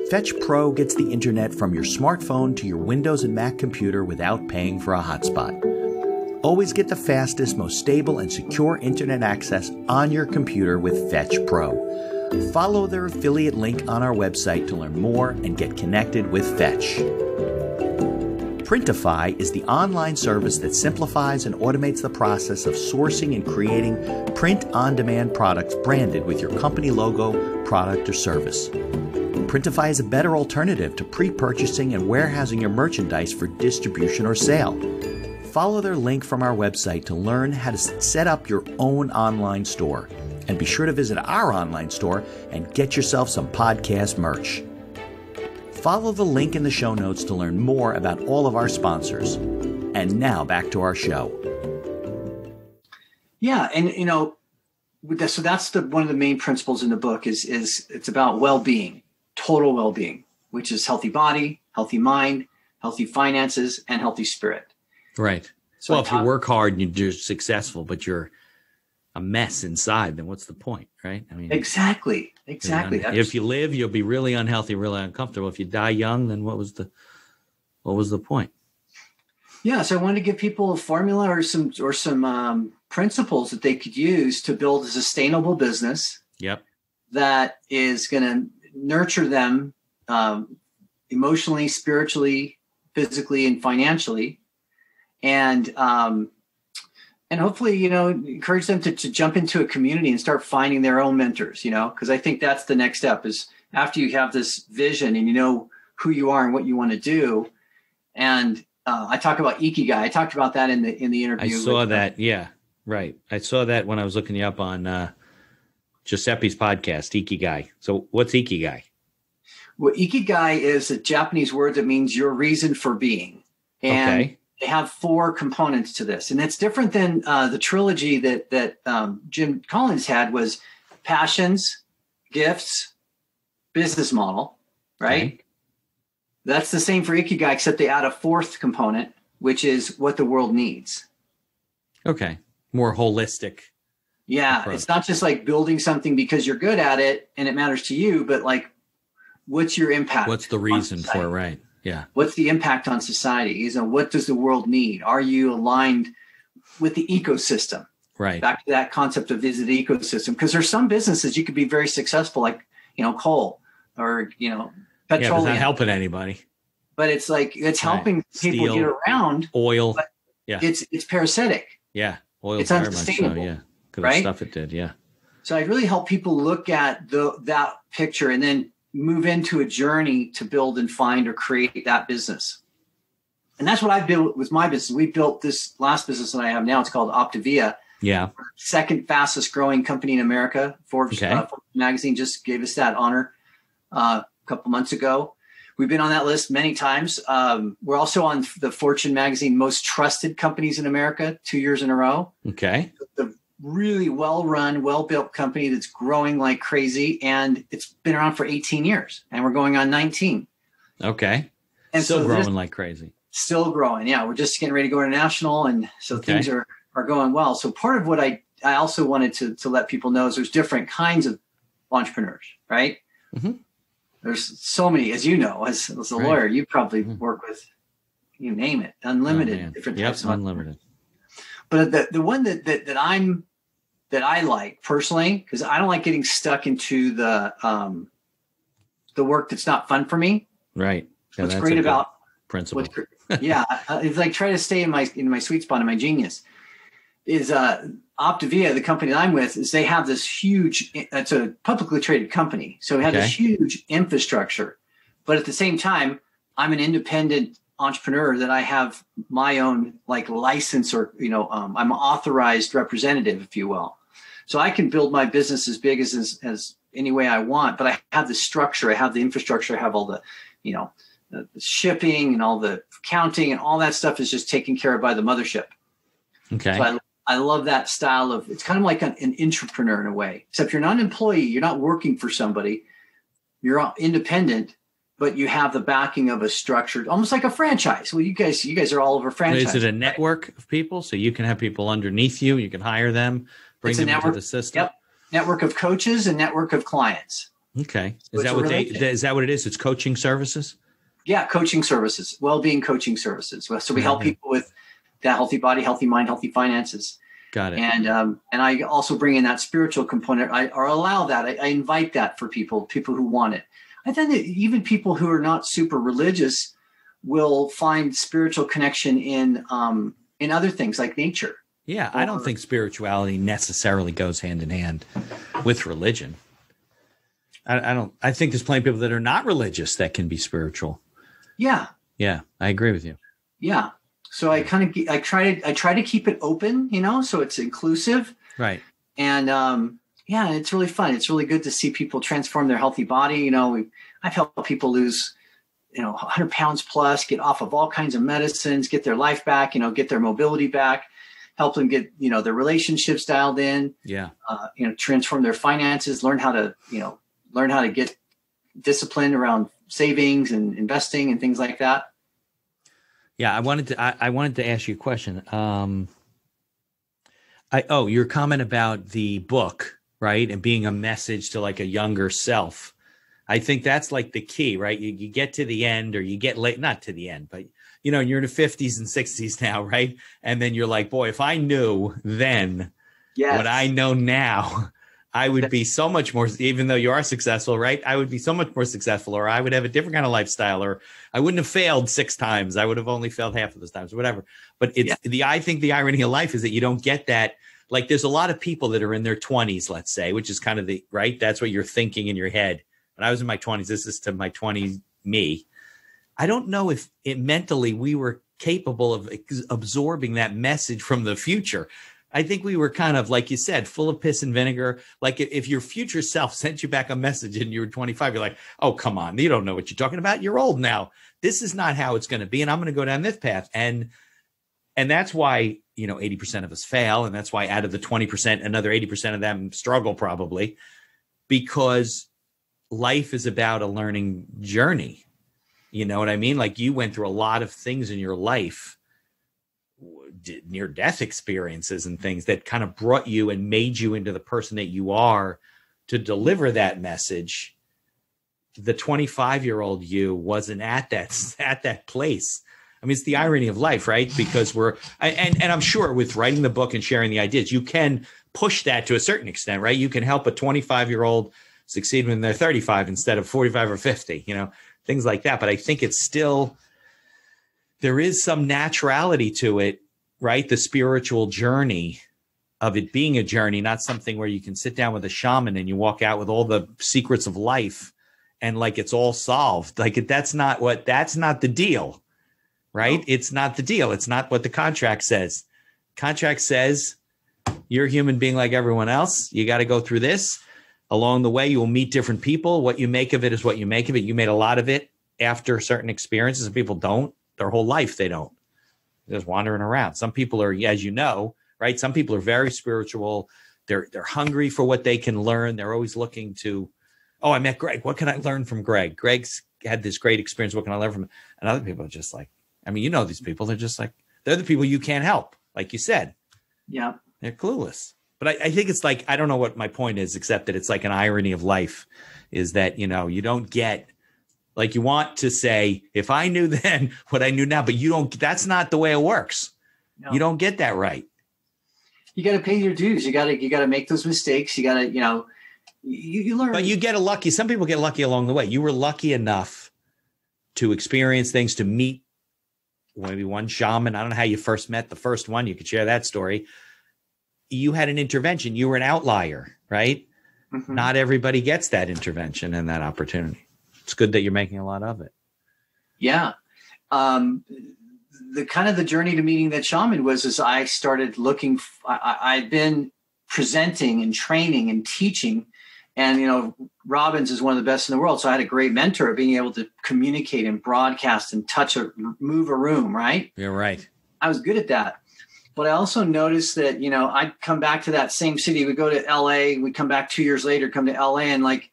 Fetch Pro gets the internet from your smartphone to your Windows and Mac computer without paying for a hotspot. Always get the fastest, most stable, and secure internet access on your computer with Fetch Pro. Follow their affiliate link on our website to learn more and get connected with Fetch. Printify is the online service that simplifies and automates the process of sourcing and creating print-on-demand products branded with your company logo, product, or service. Printify is a better alternative to pre-purchasing and warehousing your merchandise for distribution or sale. Follow their link from our website to learn how to set up your own online store. And be sure to visit our online store and get yourself some podcast merch. Follow the link in the show notes to learn more about all of our sponsors. And now back to our show. Yeah, and so that's one of the main principles in the book is it's about well-being, total well-being, which is healthy body, healthy mind, healthy finances, and healthy spirit. Right. So if you work hard and you're successful, but you're a mess inside, then what's the point, right? I mean, exactly. If you live, you'll be really unhealthy, really uncomfortable. If you die young, then what was the point? Yeah. So I wanted to give people a formula or some principles that they could use to build a sustainable business. Yep. That is going to nurture them emotionally, spiritually, physically, and financially. And hopefully, encourage them to jump into a community and start finding their own mentors, because I think that's the next step is after you have this vision and you know who you are and what you want to do. And I talk about Ikigai. I talked about that in the interview. I saw that. Yeah, right. I saw that when I was looking you up on Giuseppe's podcast, Ikigai. So what's Ikigai? Well, Ikigai is a Japanese word that means your reason for being. And okay. They have 4 components to this, and it's different than the trilogy that Jim Collins had was passions, gifts, business model, right? Okay. That's the same for Ikigai, except they add a 4th component, which is what the world needs. Okay. More holistic. Yeah. Approach. It's not just like building something because you're good at it and it matters to you, but like, what's your impact? What's the reason for it, right? Yeah. What's the impact on society? What does the world need? Are you aligned with the ecosystem? Right. Back to that concept of is it the ecosystem? Because there's some businesses you could be very successful, like, coal or, petroleum. Yeah, it's not helping anybody. But it's like, it's helping people Steel, get around. Oil. Yeah. It's parasitic. Yeah. Oil. It's unsustainable. So, yeah. Because right? of stuff it did. Yeah. So I really help people look at that picture and then move into a journey to build and find or create that business. And that's what I built with my business. We built this last business that I have now. It's called Optavia. Yeah. Second fastest growing company in America. Forbes magazine just gave us that honor a couple months ago. We've been on that list many times. We're also on the Fortune magazine most trusted companies in America 2 years in a row. Okay. The really well-run, well-built company that's growing like crazy. And it's been around for 18 years and we're going on 19. Okay. And still growing like crazy. Still growing. Yeah. We're just getting ready to go international. And so things are going well. So part of what I also wanted to let people know is there's different kinds of entrepreneurs, right? Mm-hmm. There's so many, as you know, as a lawyer, you probably work with, you name it, unlimited different types of unlimited. But the one that I like personally, because I don't like getting stuck into the work that's not fun for me. Right. Yeah, what's great about principle. It's like try to stay in my sweet spot, in my genius. Is Optavia, the company that I'm with, is they have this huge. It's a publicly traded company, so we have this huge infrastructure. But at the same time, I'm an independent entrepreneur that I have my own like license, or I'm an authorized representative, if you will. So I can build my business as big as any way I want. But I have the structure, I have the infrastructure, I have all the the shipping and all the accounting and all that stuff is just taken care of by the mothership. Okay. So I love that style of, it's kind of like an entrepreneur in a way, except you're not an employee. You're not working for somebody. You're independent, but you have the backing of a structured, almost like a franchise. Well, you guys are all over franchise. Is it a network of people? So you can have people underneath you. You can hire them, bring them into the system. Yep. Network of coaches and network of clients. Okay. Is that what it is? It's coaching services? Yeah. Coaching services, well-being coaching services. So we help people with that healthy body, healthy mind, healthy finances. Got it. And I also bring in that spiritual component. I allow that. I invite that for people who want it. I think that even people who are not super religious will find spiritual connection in other things like nature. Yeah, I don't think spirituality necessarily goes hand in hand with religion. I think there's plenty of people that are not religious that can be spiritual. Yeah. Yeah, I agree with you. Yeah. So I try to keep it open, so it's inclusive. Right. And it's really fun. It's really good to see people transform their healthy body. I've helped people lose, 100 pounds plus, get off of all kinds of medicines, get their life back, get their mobility back, help them get, their relationships dialed in. Yeah. Transform their finances, learn how to get disciplined around savings and investing and things like that. Yeah, I wanted to ask you a question. Your comment about the book, right, and being a message to like a younger self. I think that's like the key, right? You get to the end, or you get late, not to the end, but you're in the 50s and 60s now, right? And then you're like, boy, if I knew then what I know now, I would be so much more, even though you are successful, right? I would be so much more successful, or I would have a different kind of lifestyle, or I wouldn't have failed 6 times. I would have only failed half of those times, or whatever. But I think the irony of life is that you don't get that. Like there's a lot of people that are in their 20s, let's say, which is kind of right? That's what you're thinking in your head. When I was in my 20s, this is to my 20s me. I don't know if mentally we were capable of absorbing that message from the future. I think we were kind of, like you said, full of piss and vinegar. Like if your future self sent you back a message and you were 25, you're like, oh, come on. You don't know what you're talking about. You're old now. This is not how it's going to be. And I'm going to go down this path. And that's why, 80% of us fail. And that's why out of the 20%, another 80% of them struggle probably, because life is about a learning journey. You know what I mean? Like you went through a lot of things in your life, near-death experiences and things that kind of brought you and made you into the person that you are to deliver that message. The 25-year-old you wasn't at that place. I mean, it's the irony of life, right? Because and I'm sure with writing the book and sharing the ideas, you can push that to a certain extent, right? You can help a 25-year-old succeed when they're 35 instead of 45 or 50, things like that. But I think it's still, there is some naturality to it, right? The spiritual journey of it being a journey, not something where you can sit down with a shaman and you walk out with all the secrets of life and like it's all solved. Like that's not the deal, right? No. It's not the deal. It's not what the contract says. Contract says you're a human being like everyone else. You got to go through this. Along the way, you will meet different people. What you make of it is what you make of it. You made a lot of it after certain experiences, and people don't. Their whole life, they don't. They're just wandering around. Some people are, as you know, right? Some people are very spiritual. They're hungry for what they can learn. They're always looking to, I met Greg. What can I learn from Greg? Greg's had this great experience. What can I learn from him? And other people are just like, these people, they're just like, they're the people you can't help. Like you said. Yeah. They're clueless. But I think it's like, I don't know what my point is, except that it's like an irony of life is that, you don't get, like you want to say, if I knew then what I knew now, but you don't, that's not the way it works. No. You don't get that right. You got to pay your dues. You got to make those mistakes. You got to, you learn. But you get some people get lucky along the way. You were lucky enough to experience things, to meet maybe one shaman. I don't know how you first met the first one. You could share that story. You had an intervention. You were an outlier, right? Mm-hmm. Not everybody gets that intervention and that opportunity. It's good that you're making a lot of it. Yeah. The kind of the journey to meeting that shaman was as I started looking, I'd been presenting and training and teaching, and, Robbins is one of the best in the world. So I had a great mentor of being able to communicate and broadcast and move a room. Right. You're right. I was good at that. But I also noticed that, I'd come back to that same city. We'd go to LA. We'd come back 2 years later, come to LA, and like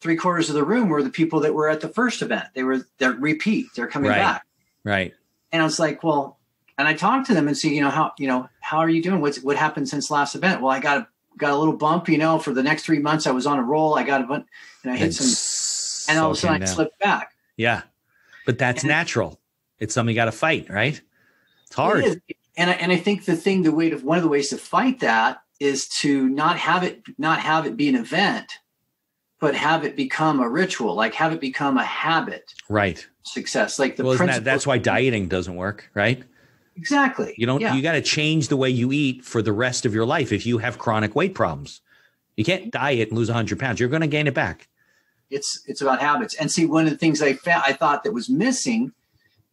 3/4 of the room were the people that were at the first event. They're repeat. They're coming back. Right. And I was like, well, and I talked to them and see, how are you doing? What happened since last event? Well, I got a little bump, for the next 3 months. I was on a roll. I got a bunch, and I hit some, and all of a sudden I slipped back. Yeah. But that's natural. It's something you got to fight, right? It's hard. It is. And I think one of the ways to fight that is to not have it be an event, but have it become a ritual, like have it become a habit. Right. Success. Like the principle. That's why dieting doesn't work, right? Exactly. You got to change the way you eat for the rest of your life. If you have chronic weight problems, you can't diet and lose 100 pounds. You're going to gain it back. It's about habits. And see, one of the things I thought that was missing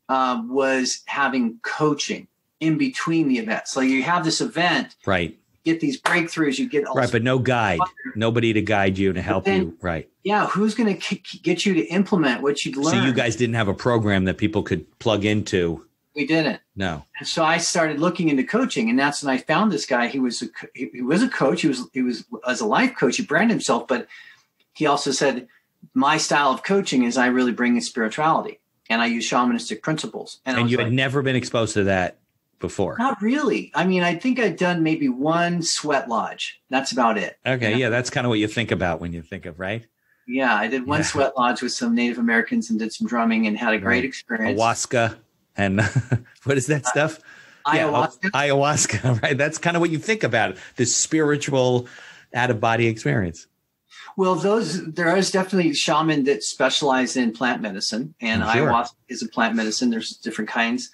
was having coaching in between the events. So you have this event, right? Get these breakthroughs. You get all right, but no guide, nobody to guide you, to help you, right? Yeah, who's going to get you to implement what you'd learned? So you guys didn't have a program that people could plug into. We didn't. No. And so I started looking into coaching, and that's when I found this guy. He was a coach. He was as a life coach. He branded himself, but he also said, my style of coaching is I really bring in spirituality, and I use shamanistic principles. And you had never been exposed to that before? Not really. I mean, I think I'd done maybe one sweat lodge. That's about it. Okay. Yeah. That's kind of what you think about when you think of, right? Yeah. I did one sweat lodge with some Native Americans and did some drumming and had a great experience. Ayahuasca and what is that stuff? Ayahuasca. Yeah, ayahuasca, right? That's kind of what you think about it. This spiritual out-of-body experience. Well, there is definitely shaman that specialize in plant medicine, and ayahuasca is a plant medicine. There's different kinds.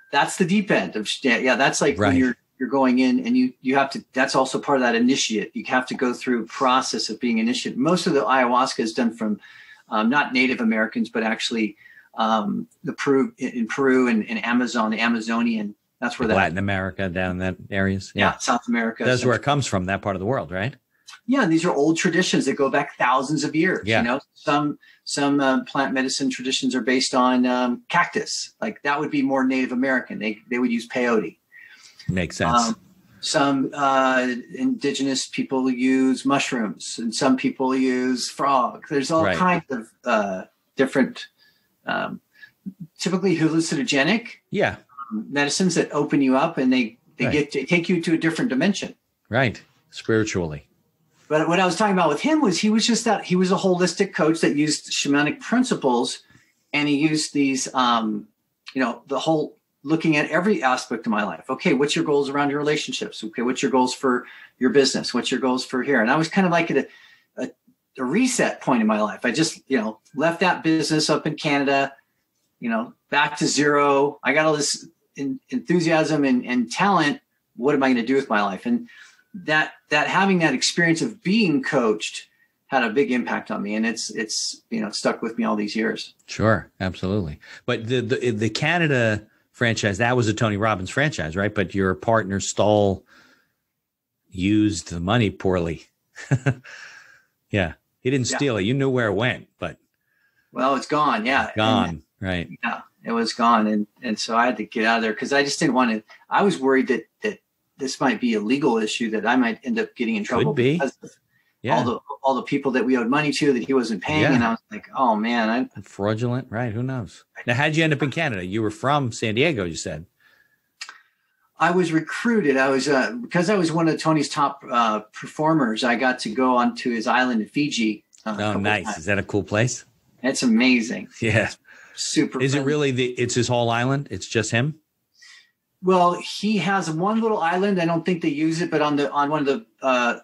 That's the deep end of, that's like when you're going in and you have to, that's also part of that initiate. You have to go through a process of being initiated. Most of the ayahuasca is done from not Native Americans, but actually in Peru and Amazon, the Amazonian. That's where Latin America, down in that areas. Yeah, South America. That's where it comes from, that part of the world, right? Yeah, these are old traditions that go back thousands of years. Yeah. Some plant medicine traditions are based on cactus. Like that would be more Native American. They would use peyote. Makes sense. Some indigenous people use mushrooms, and some people use frog. There's all kinds of different, typically hallucinogenic medicines that open you up, and they take you to a different dimension. Right, spiritually. But what I was talking about with him was he was a holistic coach that used shamanic principles, and he used these, the whole looking at every aspect of my life. Okay, what's your goals around your relationships? Okay, what's your goals for your business? What's your goals for here? And I was kind of like at a reset point in my life. I just, left that business up in Canada, back to zero. I got all this enthusiasm and talent. What am I going to do with my life? And that having that experience of being coached had a big impact on me, and it's stuck with me all these years. Sure, absolutely. But the Canada franchise, that was a Tony Robbins franchise, right? But your partner Stoll used the money poorly. Yeah, he didn't steal it. You knew where it went, but it's gone. Yeah, gone. Right. Yeah, it was gone, and so I had to get out of there because I just didn't want to. I was worried that this might be a legal issue that I might end up getting in trouble. Could be. Because of all the people that we owed money to that he wasn't paying. And I was like, oh man. Fraudulent. Right. Who knows? Now, how'd you end up in Canada? You were from San Diego, you said. I was recruited. I was, because I was one of Tony's top performers, I got to go onto his island in Fiji. Nice. Is that a cool place? It's amazing. Yeah. Super. Is it really it's his whole island? It's just him? Well, he has one little island. I don't think they use it, but on one of the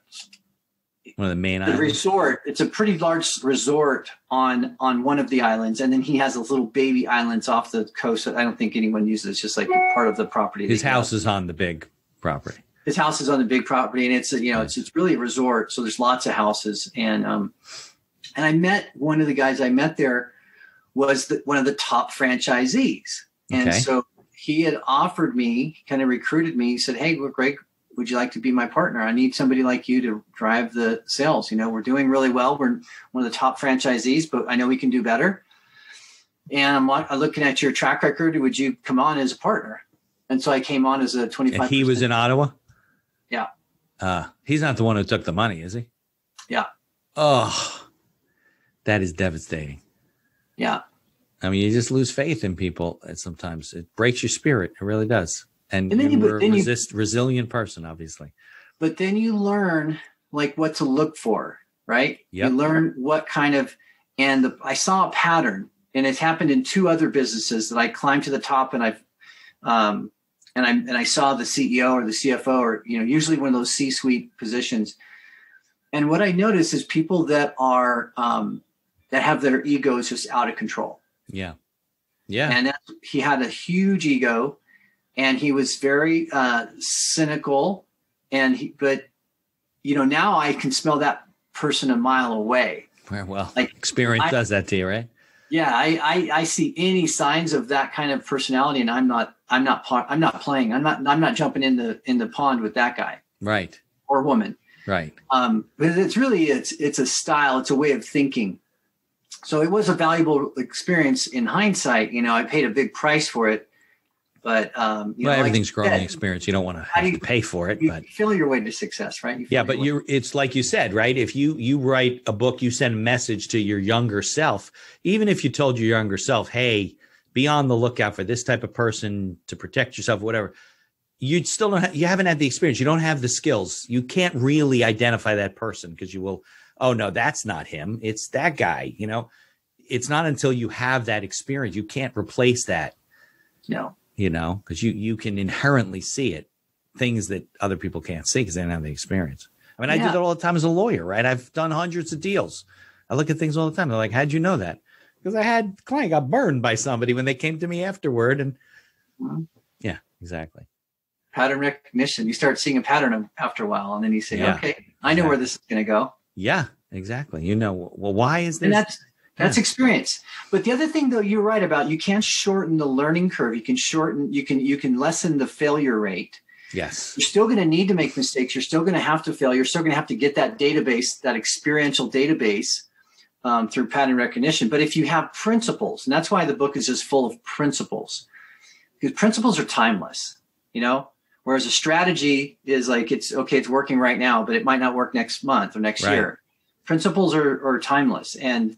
main islands. Resort. It's a pretty large resort on one of the islands, and then he has those little baby islands off the coast that I don't think anyone uses. It's just like part of the property. His house is on the big property. His house is on the big property, and it's it's really a resort. So there's lots of houses, and I met one of the guys I met there was one of the top franchisees, and so he had offered me, kind of recruited me. He said, "Hey, Greg, would you like to be my partner? I need somebody like you to drive the sales. We're doing really well. We're one of the top franchisees, but I know we can do better. And I'm looking at your track record. Would you come on as a partner?" And so I came on as a 25%. And he was in Ottawa? Yeah. He's not the one who took the money, is he? Yeah. Oh, that is devastating. Yeah. I mean, you just lose faith in people. And sometimes it breaks your spirit. It really does. And then you're a resilient person, obviously. But then you learn like what to look for, right? Yep. You learn what kind of, I saw a pattern, and it's happened in 2 other businesses that I climbed to the top, and I saw the CEO or the CFO, or usually one of those C-suite positions. And what I noticed is people that are that have their egos just out of control. Yeah. Yeah. And he had a huge ego, and he was very cynical. But now I can smell that person a mile away. Well, experience does that to you, right? Yeah. I see any signs of that kind of personality, and I'm not playing. I'm not jumping in the pond with that guy. Right. Or woman. Right. But it's really, it's a style, it's a way of thinking. So it was a valuable experience in hindsight. I paid a big price for it, but everything's growing experience. You don't want to have to pay for it, but you feel your way to success, right? But it's like you said, right? If you write a book, you send a message to your younger self, even if you told your younger self, hey, be on the lookout for this type of person to protect yourself, whatever. You still don't you haven't had the experience. You don't have the skills. You can't really identify that person because you will, oh no, that's not him. It's that guy. It's not until you have that experience. You can't replace that. No. Because you can inherently see it, things that other people can't see because they don't have the experience. I mean, I do that all the time as a lawyer, right? I've done hundreds of deals. I look at things all the time. They're like, how'd you know that? Because I had a client got burned by somebody when they came to me afterward. And yeah, exactly. Pattern recognition. You start seeing a pattern after a while, and then you say, okay, I know where this is going to go. Yeah, exactly. Well, why is this? And that's experience. But the other thing, though, you're right about, you can't shorten the learning curve. You can lessen the failure rate. Yes. You're still going to need to make mistakes. You're still going to have to fail. You're still going to have to get that database, that experiential database through pattern recognition. But if you have principles, and that's why the book is just full of principles, because principles are timeless, whereas a strategy is like, it's working right now, but it might not work next month or next year. Principles are timeless. And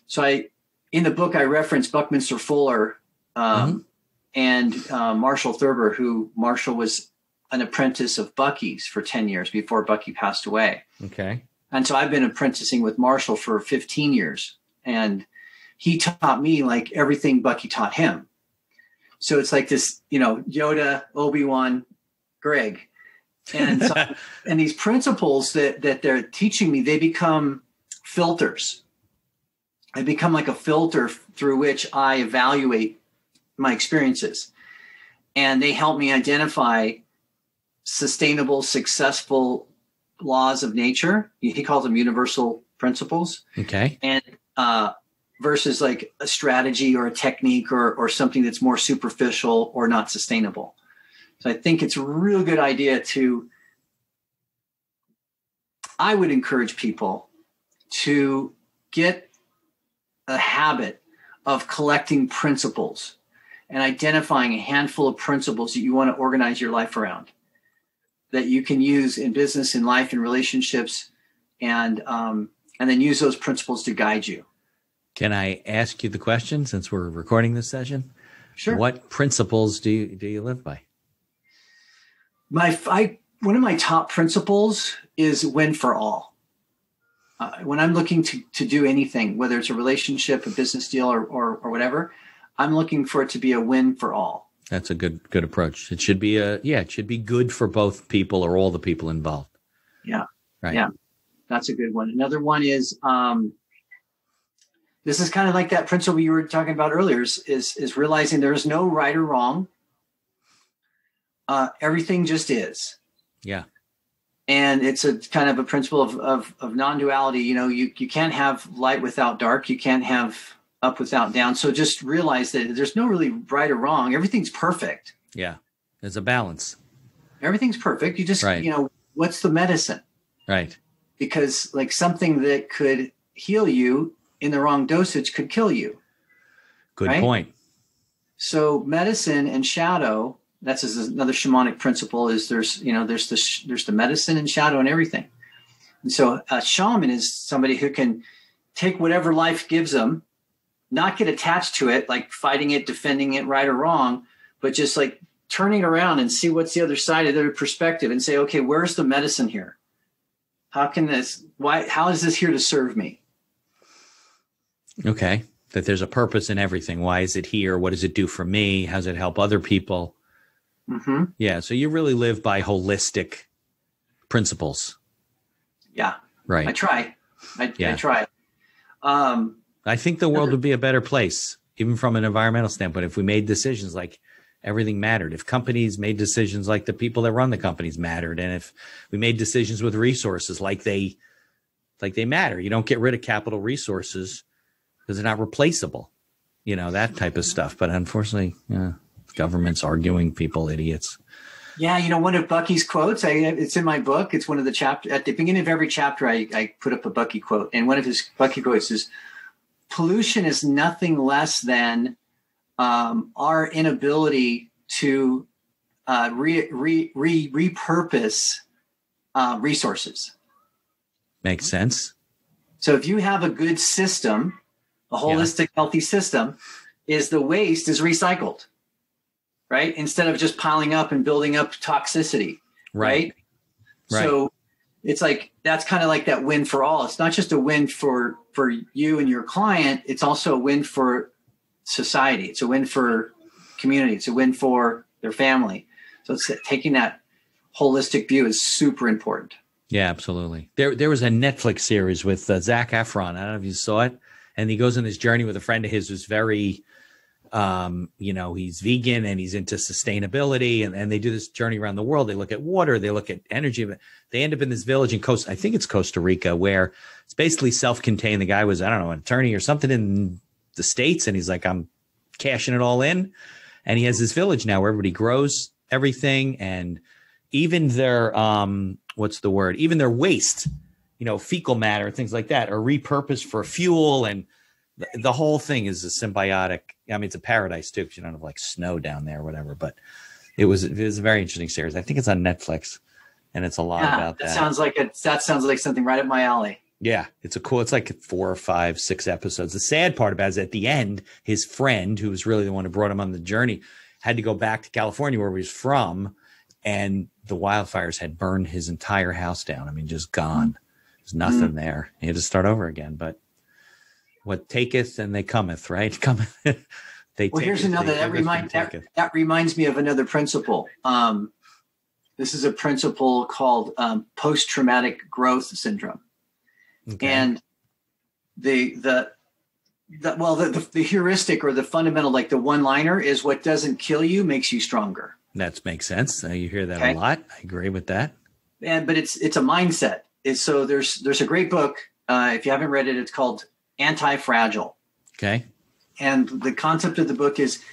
so in the book, I reference Buckminster Fuller and Marshall Thurber, who Marshall was an apprentice of Bucky's for 10 years before Bucky passed away. Okay. And so I've been apprenticing with Marshall for 15 years. And he taught me like everything Bucky taught him. So it's like this, Yoda, Obi-Wan, Greg. And so, and these principles that they're teaching me, they become filters. They become like a filter through which I evaluate my experiences. And they help me identify sustainable, successful laws of nature. He calls them universal principles. Okay. And versus like a strategy or a technique or something that's more superficial or not sustainable. So I think it's a real good idea I would encourage people to get a habit of collecting principles and identifying a handful of principles that you want to organize your life around, that you can use in business, in life, in relationships, and then use those principles to guide you. Can I ask you the question since we're recording this session? Sure. What principles do you live by? One of my top principles is win for all. When I'm looking to do anything, whether it's a relationship, a business deal, or whatever, I'm looking for it to be a win for all. That's a good approach. It should be it should be good for both people or all the people involved. Yeah. Right. Yeah. That's a good one. Another one is, this is kind of like that principle you were talking about earlier is realizing there is no right or wrong. Everything just is. Yeah. And it's a kind of a principle of non-duality. You know, you can't have light without dark. You can't have up without down. So just realize that there's no really right or wrong. Everything's perfect. Yeah. There's a balance. Everything's perfect. You just, Right. what's the medicine? Right. Because like something that could heal you in the wrong dosage could kill you. Good right? point. So medicine and shadow, that's another shamanic principle is there's the medicine and shadow and everything. And so a shaman is somebody who can take whatever life gives them, not get attached to it, like fighting it, defending it, right or wrong, but just like turning around and see what's the other side of their perspective and say, okay, where's the medicine here? How is this here to serve me? Okay. That there's a purpose in everything. Why is it here? What does it do for me? How does it help other people? Mm-hmm. Yeah. So you really live by holistic principles. Yeah. Right. I try. I try. I think the world would be a better place, even from an environmental standpoint, if we made decisions like everything mattered. If companies made decisions like the people that run the companies mattered. And if we made decisions with resources like they matter. You don't get rid of capital resources because they're not replaceable, that type of stuff. But unfortunately, government's arguing people idiots. Yeah, one of Bucky's quotes, it's in my book. It's one of the chapters. At the beginning of every chapter, I put up a Bucky quote. And one of his Bucky quotes is, pollution is nothing less than our inability to repurpose resources. Makes sense. So if you have a good system, a holistic, healthy system, is the waste is recycled, right? Instead of just piling up and building up toxicity, right? So it's like, that's kind of like that win for all. It's not just a win for you and your client. It's also a win for society. It's a win for community. It's a win for their family. So it's taking that holistic view is super important. Yeah, absolutely. There was a Netflix series with Zac Efron. I don't know if you saw it. And he goes on this journey with a friend of his who's very, he's vegan and he's into sustainability. And they do this journey around the world. They look at water. They look at energy. They end up in this village in I think it's Costa Rica, where it's basically self-contained. The guy was, I don't know, an attorney or something in the States. And he's like, I'm cashing it all in. And he has this village now where everybody grows everything. And even their, even their waste, fecal matter, things like that are repurposed for fuel. And the whole thing is a symbiotic. I mean, it's a paradise too, because you don't have like snow down there or whatever, but it was a very interesting series. I think it's on Netflix and it's a lot about that. That sounds like something right up my alley. Yeah. It's like 4 or 5, 6 episodes. The sad part about it is at the end, his friend, who was really the one who brought him on the journey, had to go back to California where he was from. And the wildfires had burned his entire house down. I mean, just gone. There's nothing there. He had to start over again. But what taketh and they cometh, right? Cometh. Here's another that reminds me of another principle. This is a principle called post-traumatic growth syndrome. Okay. And the heuristic or the fundamental, like the one-liner, is what doesn't kill you makes you stronger. That makes sense. You hear that a lot. I agree with that. But it's a mindset. So there's a great book. If you haven't read it, it's called Anti-Fragile. Okay. And the concept of the book is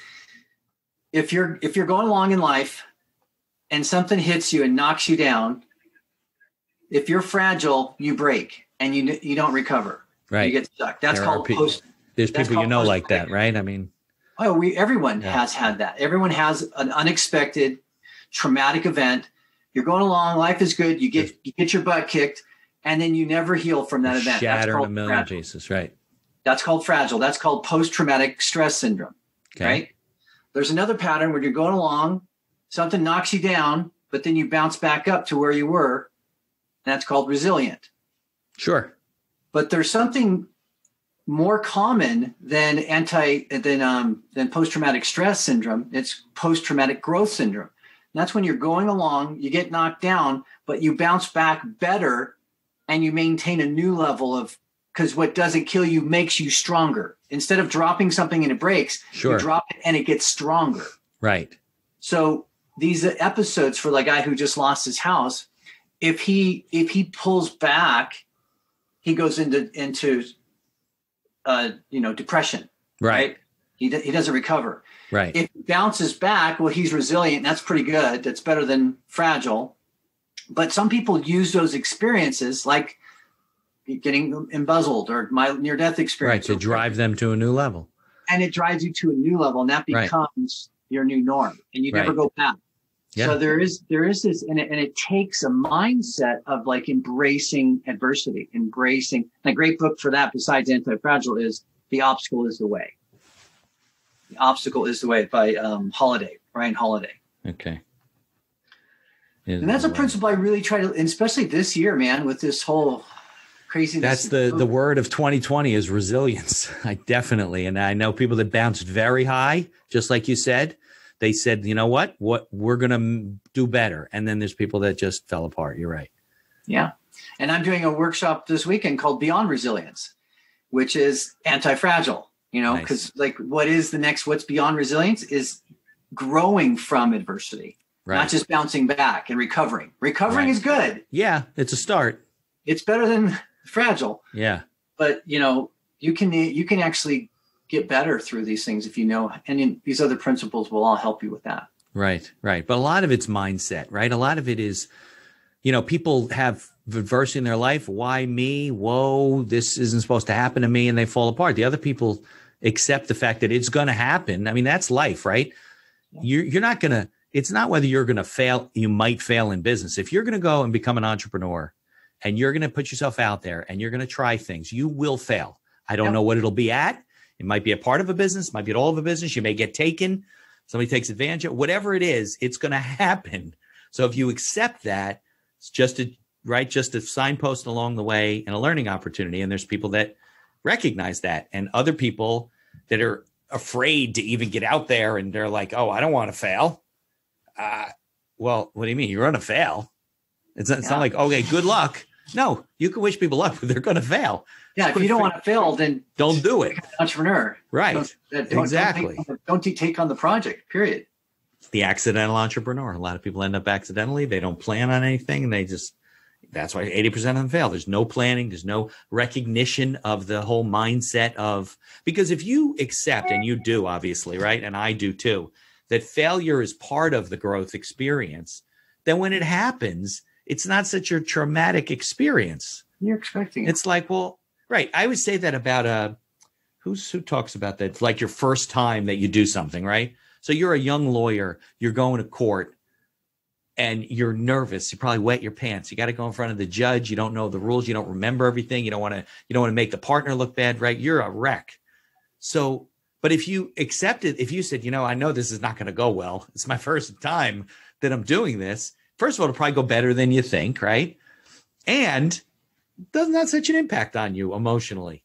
if you're going along in life and something hits you and knocks you down, if you're fragile, you break and you don't recover. Right. You get stuck. That's called post. There's people like that, right? I mean. Oh, everyone has had that. Everyone has an unexpected traumatic event. You're going along, life is good. You get your butt kicked, and then you never heal from that event. Shatter in a million pieces, right? That's called fragile. That's called post-traumatic stress syndrome, right? There's another pattern where you're going along, something knocks you down, but then you bounce back up to where you were, and that's called resilient. Sure. But there's something more common than post-traumatic stress syndrome. It's post-traumatic growth syndrome. And that's when you're going along, you get knocked down, but you bounce back better and you maintain a new level of, because what doesn't kill you makes you stronger. Instead of dropping something and it breaks, Sure. you drop it and it gets stronger. Right. So these episodes for the guy who just lost his house, if he pulls back, he goes into depression. Right. He doesn't recover. Right. If he bounces back, well, he's resilient. That's pretty good. That's better than fragile. But some people use those experiences, like getting embezzled or my near-death experience, Right, to drive them to a new level. And it drives you to a new level, and that becomes your new norm, and you never go back. Yeah. So there is this, and it takes a mindset of like embracing adversity, embracing. And a great book for that, besides Anti-Fragile, is The Obstacle is the Way. The Obstacle is the Way by Ryan Holiday. Okay. And that's a principle I really try to, and especially this year, man, with this whole craziness. That's the word of 2020 is resilience. I definitely, and I know people that bounced very high, just like you said. They said, you know what we're going to do better. And then there's people that just fell apart. You're right. Yeah. And I'm doing a workshop this weekend called Beyond Resilience, which is anti-fragile, because what's beyond resilience is growing from adversity, not just bouncing back and recovering. Recovering is good. Yeah. It's a start. It's better than fragile. Yeah. But, you can actually get better through these things if and these other principles will all help you with that. Right. But a lot of it's mindset, right? A lot of it is, people have adversity in their life. Why me? Whoa, this isn't supposed to happen to me. And they fall apart. The other people accept the fact that it's going to happen. I mean, that's life, right? You're not going to, it's not whether you're going to fail. You might fail in business. If you're going to go and become an entrepreneur and you're going to put yourself out there and you're going to try things, you will fail. I don't know what it'll be at. It might be a part of a business, might be at all of a business. You may get taken. Somebody takes advantage of whatever it is. It's going to happen. So if you accept that, it's just a signpost along the way and a learning opportunity. And there's people that recognize that, and other people that are afraid to even get out there. And they're like, "Oh, I don't want to fail." Well, what do you mean? You're going to fail. It's not like, okay, good luck. No, you can wish people luck, but they're going to fail. Yeah, if you don't want to fail, then don't do it. Entrepreneur, right? Exactly. Don't take on the project. Period. The accidental entrepreneur. A lot of people end up accidentally. They don't plan on anything, and that's why 80% of them fail. There's no planning. There's no recognition of the whole mindset of, because if you accept, and you do obviously, right, and I do too, that failure is part of the growth experience, then when it happens, it's not such a traumatic experience. You're expecting it. It's like, well, right. I would say that about who talks about that? It's like your first time that you do something, right? So you're a young lawyer, you're going to court and you're nervous. You probably wet your pants. You got to go in front of the judge. You don't know the rules. You don't remember everything. You don't want to make the partner look bad, right? You're a wreck. So, but if you accept it, if you said, I know this is not going to go well. It's my first time that I'm doing this. First of all, it'll probably go better than you think, right? And doesn't have such an impact on you emotionally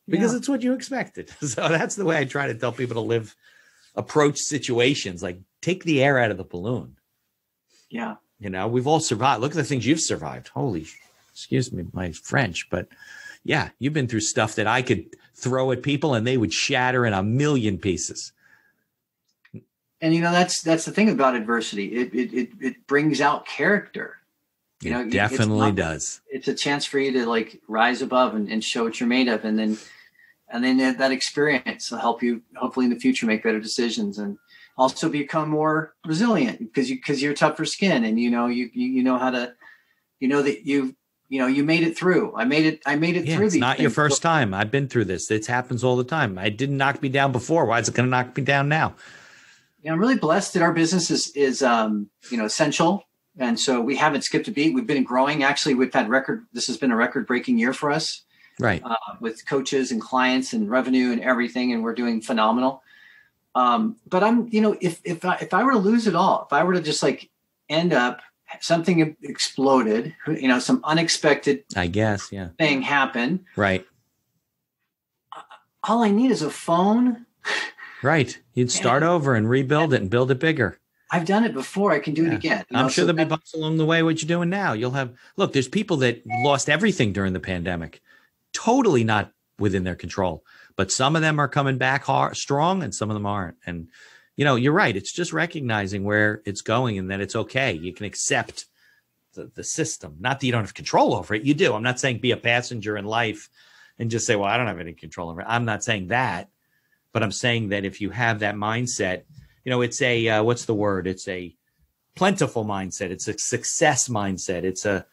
because it's what you expected. So that's the way I try to tell people to approach situations, like take the air out of the balloon. Yeah. We've all survived. Look at the things you've survived. Excuse me, my French, but yeah, you've been through stuff that I could throw at people and they would shatter in a million pieces. And that's the thing about adversity. It brings out character. It definitely does. It's a chance for you to rise above and show what you're made of, and then that experience will help you hopefully in the future make better decisions and also become more resilient because you're tougher skin and you know how to that you made it through. I made it through. It's not your first time. I've been through this. It happens all the time. It didn't knock me down before. Why is it going to knock me down now? I'm really blessed that our business is essential. And so we haven't skipped a beat. We've been growing. Actually, this has been a record-breaking year for us. Right. With coaches and clients and revenue and everything. And we're doing phenomenal. But I'm, if I were to lose it all, if I were to just end up, something exploded, some unexpected thing happened. Right. all I need is a phone. Right. You'd start over and rebuild it and build it bigger. I've done it before. I can do it again. I'm sure there'll be bumps along the way. What you're doing now, look, there's people that lost everything during the pandemic, totally not within their control. But some of them are coming back strong and some of them aren't. And, you're right. It's just recognizing where it's going and that it's okay. You can accept the system. Not that you don't have control over it. You do. I'm not saying be a passenger in life and just say, well, I don't have any control over it. I'm not saying that. But I'm saying that if you have that mindset, it's a, what's the word? It's a plentiful mindset. It's a success mindset. It's a,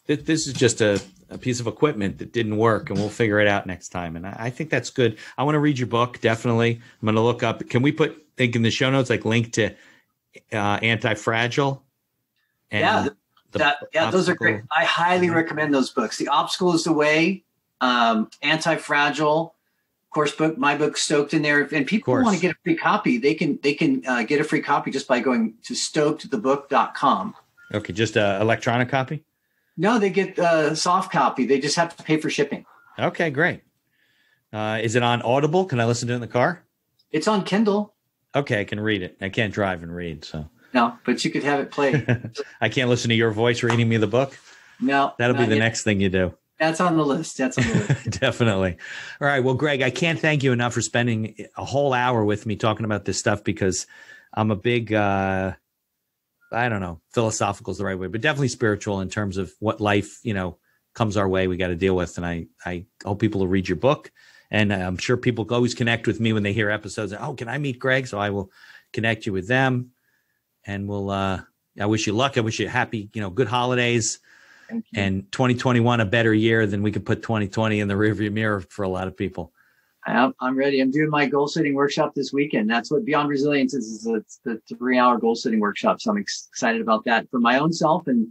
this is just a piece of equipment that didn't work and we'll figure it out next time. And I think that's good. I want to read your book. Definitely. I'm going to look up. Can we think in the show notes, like link to Anti-Fragile? And those are great. I highly recommend those books. The Obstacle is the Way, Anti-Fragile. Of course, my book Stoked in there. And people want to get a free copy. They can get a free copy just by going to stokedthebook.com. Okay, just an electronic copy? No, they get a soft copy. They just have to pay for shipping. Okay, great. Is it on Audible? Can I listen to it in the car? It's on Kindle. Okay, I can read it. I can't drive and read, so. No, but you could have it play. I can't listen to your voice reading me the book? No. That'll be the next thing you do. That's on the list. Definitely. All right. Well, Greg, I can't thank you enough for spending a whole hour with me talking about this stuff because I'm a big, I don't know, philosophical is the right way, but definitely spiritual in terms of what life, comes our way we got to deal with. And I hope people will read your book. And I'm sure people always connect with me when they hear episodes. Oh, can I meet Greg? So I will connect you with them. And I wish you luck. I wish you happy, good holidays. And 2021, a better year than we could put 2020 in the rearview mirror for a lot of people. I'm ready. I'm doing my goal setting workshop this weekend. That's what Beyond Resilience is. It's the 3-hour goal setting workshop. So I'm excited about that for my own self and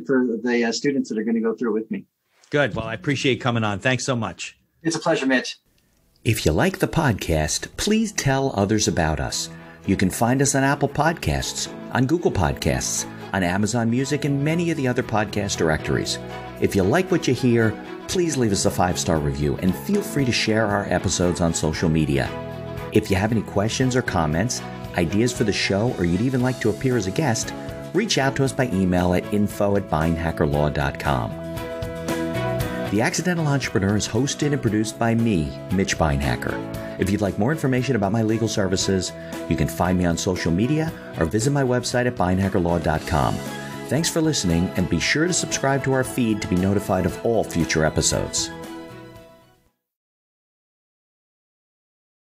for the students that are going to go through it with me. Good. Well, I appreciate coming on. Thanks so much. It's a pleasure, Mitch. If you like the podcast, please tell others about us. You can find us on Apple Podcasts, on Google Podcasts, on Amazon Music, and many of the other podcast directories. If you like what you hear, please leave us a 5-star review and feel free to share our episodes on social media. If you have any questions or comments, ideas for the show, or you'd even like to appear as a guest, reach out to us by email at info@beinhackerlaw.com. The Accidental Entrepreneur is hosted and produced by me, Mitch Beinhacker. If you'd like more information about my legal services, you can find me on social media or visit my website at beinhackerlaw.com. Thanks for listening, and be sure to subscribe to our feed to be notified of all future episodes.